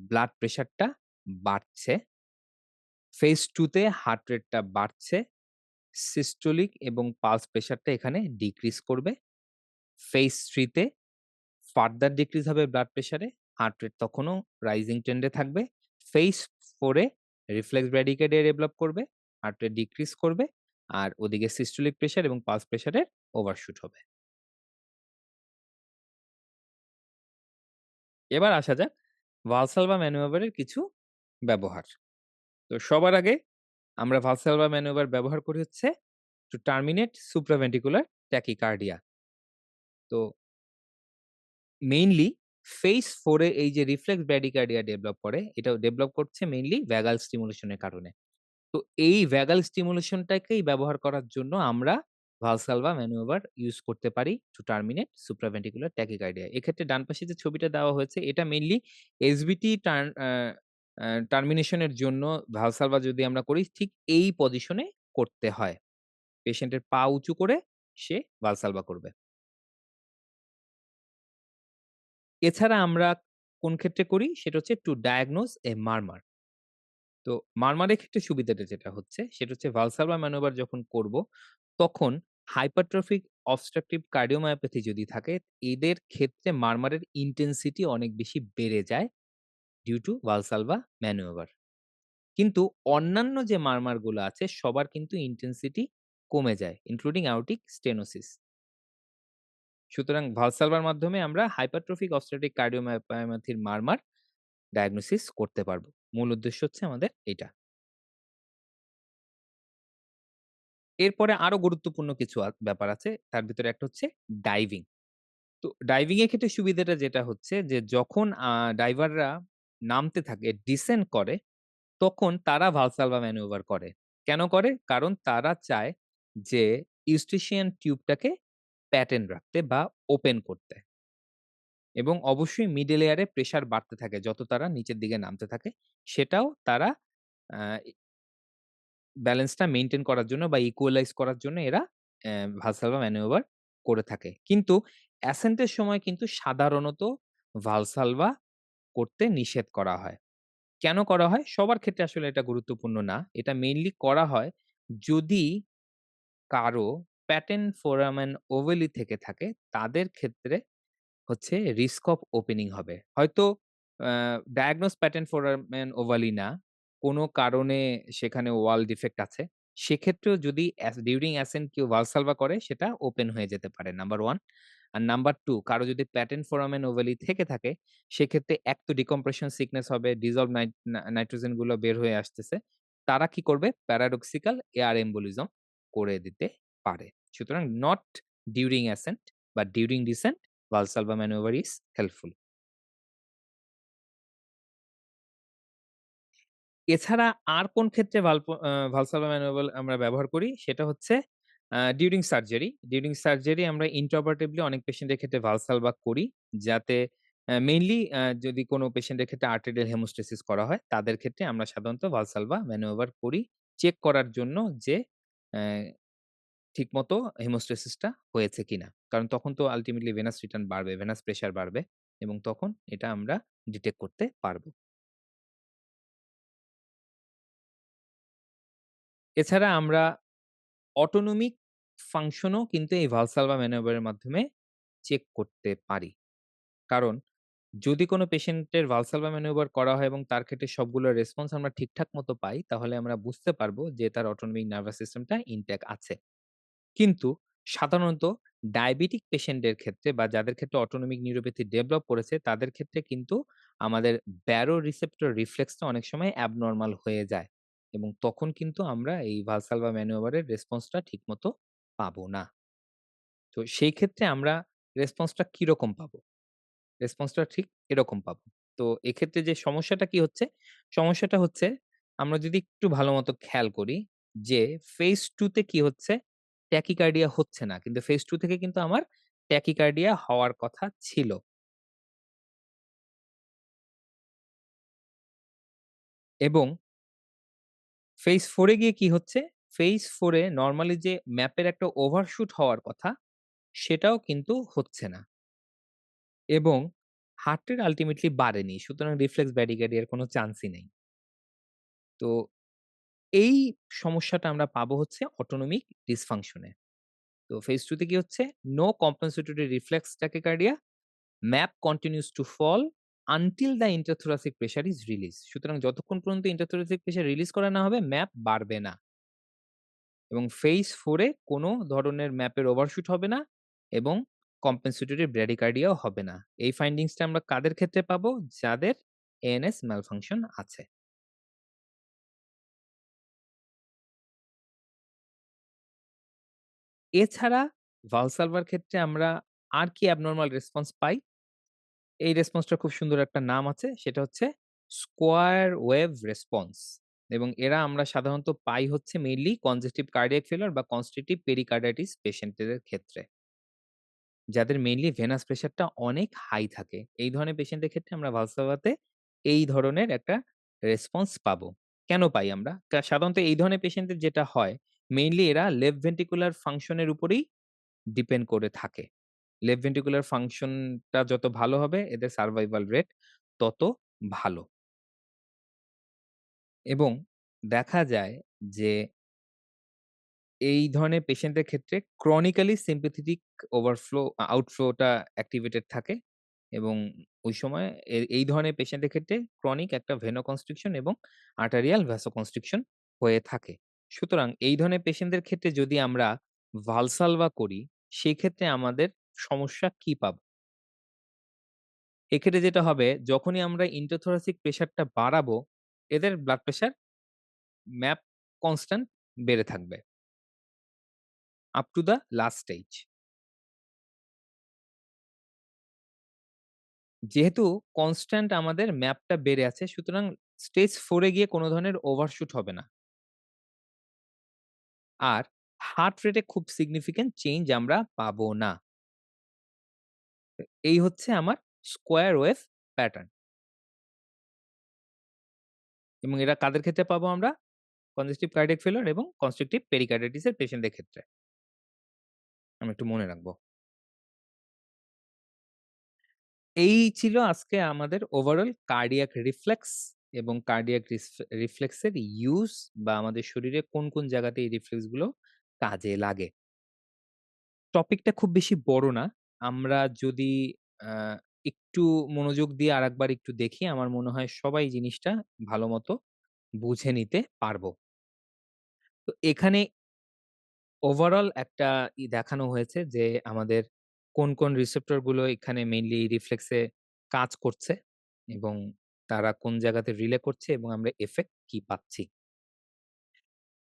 ব্লাড প্রেশারটা বাড়ছে। ফেজ 2 তে হার্ট রেটটা বাড়ছে। সিস্টোলিক এবং পালস প্রেশারটা এখানে ডিক্রিজ করবে। ফেজ 3 তে ফার্দার ডিক্রিজ হবে ব্লাড প্রেশারে। হার্ট রেট তখনো রাইজিং ট্রেন্ড এ থাকবে। ফেজ 4 এ রিফ্লেক্স ব্র্যাডিকার্ডিয়া ডেভেলপ করবে। হার্ট রেট ডিক্রিজ করবে। আর ওদিকে সিস্টোলিক প্রেশার এবং পালস প্রেশারের ওভারশুট হবে। এবার আসা যাক ভালসালভা ম্যানুভার এর কিছু ব্যবহার। তো সবার আগে আমরা ভালসালভা ম্যানুভার ব্যবহার করি হচ্ছে টু টার্মিনেট সুপ্রাভেন্ট্রিকুলার ট্যাকিকার্ডিয়া। তো মেইনলি ফেজ 4 এ এই যে রিফ্লেক্স ব্র্যাডিকার্ডিয়া ডেভেলপ করে, এটা ডেভেলপ করছে মেইনলি ভ্যাগাল স্টিমুলেশন এর কারণে। তো এই ভ্যাগাল স্টিমুলেশনটাকেই ব্যবহার করার জন্য আমরা ভালসালভা ম্যানুভার ইউজ করতে পারি টু টার্মিনেট সুপ্রাভেন্ট্রিকুলার ট্যাকিকার্ডিয়া। এক্ষেত্রে ডান পাশে যে ছবিটা দেওয়া হয়েছে এটা মেইনলি এসভিটি টার্মিনেশন এর জন্য ভালসালভা যদি আমরা করি ঠিক এই পজিশনে করতে হয়। পেশেন্টের পা উঁচু করে সে ভালসালভা করবে। এছাড়া আমরা কোন ক্ষেত্রে করি সেটা হচ্ছে টু ডায়াগনোজ এ মারমার। তো মারমারের ক্ষেত্রে সুবিধাটা যেটা হচ্ছে সেটা হচ্ছে ভালসালভা ম্যানুভার যখন করব তখন হাইপারট্রফিক অবস্ট্রাকটিভ কার্ডিওমায়োপ্যাথি যদি থাকে এদের ক্ষেত্রে মারমারের ইনটেনসিটি অনেক বেশি বেড়ে যায় ডিউ টু ভালসালভা ম্যানুভার। কিন্তু অন্যান্য যে মারমার গুলো আছে সবার কিন্তু ইনটেনসিটি কমে যায় ইনক্লুডিং অ্যাওরটিক স্টেনোসিস। সুতরাং ভালসালভার মাধ্যমে আমরা হাইপারট্রফিক অবস্ট্রাটিক কার্ডিওমায়োপ্যাথির মারমার ডায়াগনোসিস করতে পারবো। মূল উদ্দেশ্য হচ্ছে আমাদের এটা। এরপরে আরো গুরুত্বপূর্ণ কিছু ব্যাপার আছে। তার ভিতরে একটা হচ্ছে ডাইভিং। তো ডাইভিং এর ক্ষেত্রে সুবিধাটা যেটা হচ্ছে যে যখন ডাইভাররা নামতে থাকে, ডিসেন্ট করে তখন তারা ভালসালভা ম্যানুভার করে। কেন করে? কারণ তারা চায় যে ইউস্টেশিয়ান টিউবটাকে প্যাটার্ন রাখতে বা ওপেন করতে এবং অবশ্যই মিডল এয়ারে প্রেশার বাড়তে থাকে যত তারা নিচের দিকে নামতে থাকে। সেটাও তারা আ ব্যালেন্সটা মেইনটেইন করার জন্য বা ইকুয়ালাইজ করার জন্য এরা ভালসালভা ম্যানুভার করে থাকে। কিন্তু অ্যাসেন্ট এর সময় কিন্তু সাধারণত ভালসালভা করতে নিষেধ করা হয়। কেন করা হয়? সবার ক্ষেত্রে আসলে এটা গুরুত্বপূর্ণ না। এটা মেইনলি করা হয় যদি কারো প্যাটেন্ট ফোরামেন ওভেলি থেকে থাকে, তাদের ক্ষেত্রে হচ্ছে রিস্ক অফ ওপেনিং হবে। হয়তো আ ডায়াগনোজ প্যাটেন্ট ফোরামেন ওভালি না, কোনো কারণে সেখানে ওয়াল ডিফেক্ট আছে। সেক্ষেত্রেও যদি ডিউরিং অ্যাসেন্ট কেউ ভালসালভা করে সেটা ওপেন হয়ে যেতে পারে, নাম্বার 1। আর নাম্বার 2 কারো যদি প্যাটেন্ট ফোরামেন ওভালি থেকে থাকে, সেক্ষেত্রে এক তো ডিকম্প্রেশন সিকনেস হবে, ডিসলভড নাইট্রোজেন গুলো বের হয়ে আসতেছে। তারা কি করবে? প্যারাডক্সিক্যাল এয়ার এম্বোলিজম করে দিতে পারে। সুতরাং নট ডিউরিং অ্যাসেন্ট বা during descent Valsalva maneuver is helpful. এছাড়া আর কোন ক্ষেত্রে Valsalva maneuver আমরা ব্যবহার করি? সেটা হচ্ছে ডিউরিং সার্জারি। ডিউরিং সার্জারি আমরা intraoperatively অনেক পেশেন্টের ক্ষেত্রে Valsalva করি। যাতে মেইনলি যদি কোন পেশেন্টের ক্ষেত্রে আর্টেরিয়াল হেমোস্ট্যাসিস করা হয়, তাদের ক্ষেত্রে আমরা সাধারণত Valsalva maneuver করি। চেক করার জন্য যে অ্যা ঠিকমতো হেমোস্ট্যাসিসটা হয়েছে কিনা। কারণ তখন তো আল্টিমেটলি ভেনাস রিটার্ন বাড়বে, ভেনাস প্রেশার বাড়বে এবং তখন এটা আমরা ডিটেক্ট করতে পারব। এছাড়া আমরা অটোনমিক ফাংশনও কিন্তু এই ভালসালভা ম্যানুভারের মাধ্যমে চেক করতে পারি। কারণ যদি কোন পেশেন্টের ভালসালভা ম্যানুভার করা হয় এবং তার ক্ষেত্রে সবগুলো রেসপন্স আমরা ঠিকঠাক মতো পাই, তাহলে আমরা বুঝতে পারবো যে তার অটোনমিক নার্ভাস সিস্টেমটা ইনট্যাক্ট আছে। কিন্তু সাধারণত ডায়াবেটিক পেশেন্টদের ক্ষেত্রে বা যাদের ক্ষেত্রে অটোনমিক নিউরোপ্যাথি ডেভেলপ করেছে, তাদের ক্ষেত্রে কিন্তু আমাদের ব্যারো রিসেপ্টর রিফ্লেক্সটা অনেক সময় অ্যাবনরমাল হয়ে যায়। এবং তখন কিন্তু আমরা এই ভালসালভা ম্যানুভারের রেসপন্সটা ঠিকমতো পাবো না। তো সেই ক্ষেত্রে আমরা রেসপন্সটা কিরকম পাবো? রেসপন্সটা ঠিক এরকম পাবো। তো এক্ষেত্রে যে সমস্যাটা কি হচ্ছে? সমস্যাটা হচ্ছে আমরা যদি একটু ভালোমতো খেয়াল করি যে ফেজ 2 তে কি হচ্ছে? ট্যাকিকার্ডিয়া হচ্ছে না। কিন্তু ফেজ 2 থেকে কিন্তু আমার ট্যাকিকার্ডিয়া হওয়ার কথা ছিল। এবং ফেজ 4 এ গিয়ে কি হচ্ছে? ফেজ 4 এ নরমালি যে ম্যাপের একটা ওভারশুট হওয়ার কথা, সেটাও কিন্তু হচ্ছে না। এবং হার্ট রেট আল্টিমেটলি বাড়েনি। সুতরাং রিফ্লেক্স ব্র্যাডিকার্ডিয়ার কোনো চান্সই নেই। তো এই সমস্যাটা আমরা পাবো হচ্ছে অটোনমিক ডিসফাংশন এ। তো ফেজ 2 তে কি হচ্ছে? No compensatory reflex tachycardia, MAP continues to fall until the intrathoracic pressure is release. সুতরাং যতক্ষণ পর্যন্ত ইন্টারথোরাসিক প্রেশার রিলিজ করা না হবে, ম্যাপ বাড়বে না। এবং ফেজ 4 এ কোনো ধরনের ম্যাপের ওভারশুট হবে না এবং কম্পেনসেটরি ব্র্যাডিকার্ডিয়াও হবে না। এই ফাইন্ডিংস টা আমরা কাদের ক্ষেত্রে পাবো? যাদের এএনএস ম্যালফাংশন আছে। এছাড়া ভালসালভার ক্ষেত্রে আমরা আর কি অ্যাবনরমাল রেসপন্স পাই? এই রেসপন্সটার খুব সুন্দর একটা নাম আছে। সেটা হচ্ছে স্কোয়ার ওয়েভ রেসপন্স এবং এরা আমরা সাধারণত পাই হচ্ছে মেইনলি কনজেস্টিভ কার্ডিয়াক ফেইলিউর বা কনস্ট্রিকটিভ পেরিকার্ডাইটিস পেশেন্টদের ক্ষেত্রে। যাদের মেইনলি ভেনাস প্রেশারটা অনেক হাই থাকে। এই ধরনের পেশেন্টের ক্ষেত্রে আমরা ভালসালভাতে এই ধরনের একটা রেসপন্স পাবো। কেন পাই আমরা? সাধারণত এই ধরনের পেশেন্টদের যেটা হয়, মেইনলি এরা লেফট ভেন্ট্রিকুলার ফাংশন এর উপরেই ডিপেন্ড করে থাকে। লেফট ভেন্ট্রিকুলার ফাংশনটা যত ভালো হবে এদের সারভাইভাল রেট তত ভালো। এবং দেখা যায় যে এই ধরনের পেশেন্টদের ক্ষেত্রে ক্রনিক্যালি সিম্প্যাথেটিক আউটফ্লোটা অ্যাক্টিভেটেড থাকে এবং ওই সময় এই ধরনের পেশেন্টের ক্ষেত্রে ক্রনিক একটা ভেনোকনস্ট্রিকশন এবং আর্টেরিয়াল ভ্যাসোকনস্ট্রিকশন হয়ে থাকে। সুতরাং এই ধরনের পেশেন্টদের ক্ষেত্রে যদি আমরা ভালসালভা করি, সেক্ষেত্রে আমাদের সমস্যা কি পাবো? এক্ষেত্রে যেটা হবে যখনই আমরা ইন্টারথোরাসিক প্রেশারটা বাড়াবো, এদের ব্লাড প্রেশার ম্যাপ কনস্ট্যান্ট বেড়ে থাকবে up to the last stage. যেহেতু কনস্ট্যান্ট আমাদের ম্যাপটা বেড়ে আছে সুতরাং স্টেজ 4 এ গিয়ে কোন ধরনের ওভারশুট হবে না। আর হার্ট রেটে খুব সিগনিফিক্যান্ট চেঞ্জ আমরা পাবো না। এই হচ্ছে আমার স্কোয়ার ওয়েভ প্যাটার্ন এবং এরা কাদের ক্ষেত্রে পাবো আমরা? কনজেস্টিভ কার্ডিয়াক ফেলিউর এবং কনস্ট্রাকটিভ পেরিকার্ডিটিস এর পেশেন্টদের ক্ষেত্রে। আমরা একটু মনে রাখবো। এই ছিল আজকে আমাদের ওভারঅল কার্ডিয়াক রিফ্লেক্স এবং কার্ডিয়াক রিফ্লেক্স এর ইউস বা আমাদের শরীরে কোন, কোন জায়গাতে এই রিফ্লেক্স গুলো কাজে লাগে। টপিকটা খুব বেশি বড় না। আমরা যদি আ একটু মনোযোগ দিয়ে আরেকবার একটু দেখি, আমার মনে হয় সবাই জিনিসটা ভালোমতো বুঝে নিতে পারবো। তো এখানে ওভারঅল একটা দেখানো হয়েছে যে আমাদের কোন, কোন রিসেপ্টর গুলো এখানে মেইনলি এই রিফ্লেক্স এ কাজ করছে এবং তারা কোন জায়গাতে রিলে করছে এবং আমরা ইফেক্ট কি পাচ্ছি।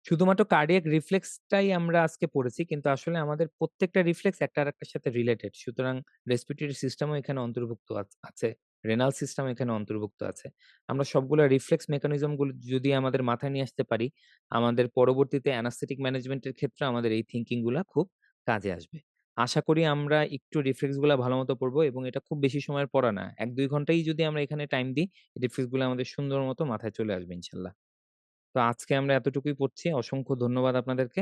শুধুমাত্র কার্ডিয়াক রিফ্লেক্সটাই আমরা আজকে পড়েছি। কিন্তু আসলে আমাদের প্রত্যেকটা রিফ্লেক্স একটা আরেকটার সাথে রিলেটেড। সুতরাং রেসপিরেটরি সিস্টেমও এখানে অন্তর্ভুক্ত আছে। রেনাল সিস্টেম এখানে অন্তর্ভুক্ত আছে। আমরা সবগুলা রিফ্লেক্স মেকানিজম গুলো যদি আমাদের মাথায় নিয়ে আসতে পারি, আমাদের পরবর্তীতে অ্যানাস্থেটিক ম্যানেজমেন্ট এর ক্ষেত্রে আমাদের এই থিংকিং গুলা খুব কাজে আসবে। আশা করি আমরা একটু রিফ্লেক্স গুলা ভালোমতো পড়বো এবং এটা খুব বেশি সময়ের পড়া না। ১-২ ঘন্টাই যদি আমরা এখানে টাইম দিই, রিফ্লেক্স গুলা আমাদের সুন্দর মতো মাথায় চলে আসবে ইনশাআল্লাহ। তো আজকে আমরা এতটুকুই পড়ছি। অসংখ্য ধন্যবাদ আপনাদেরকে।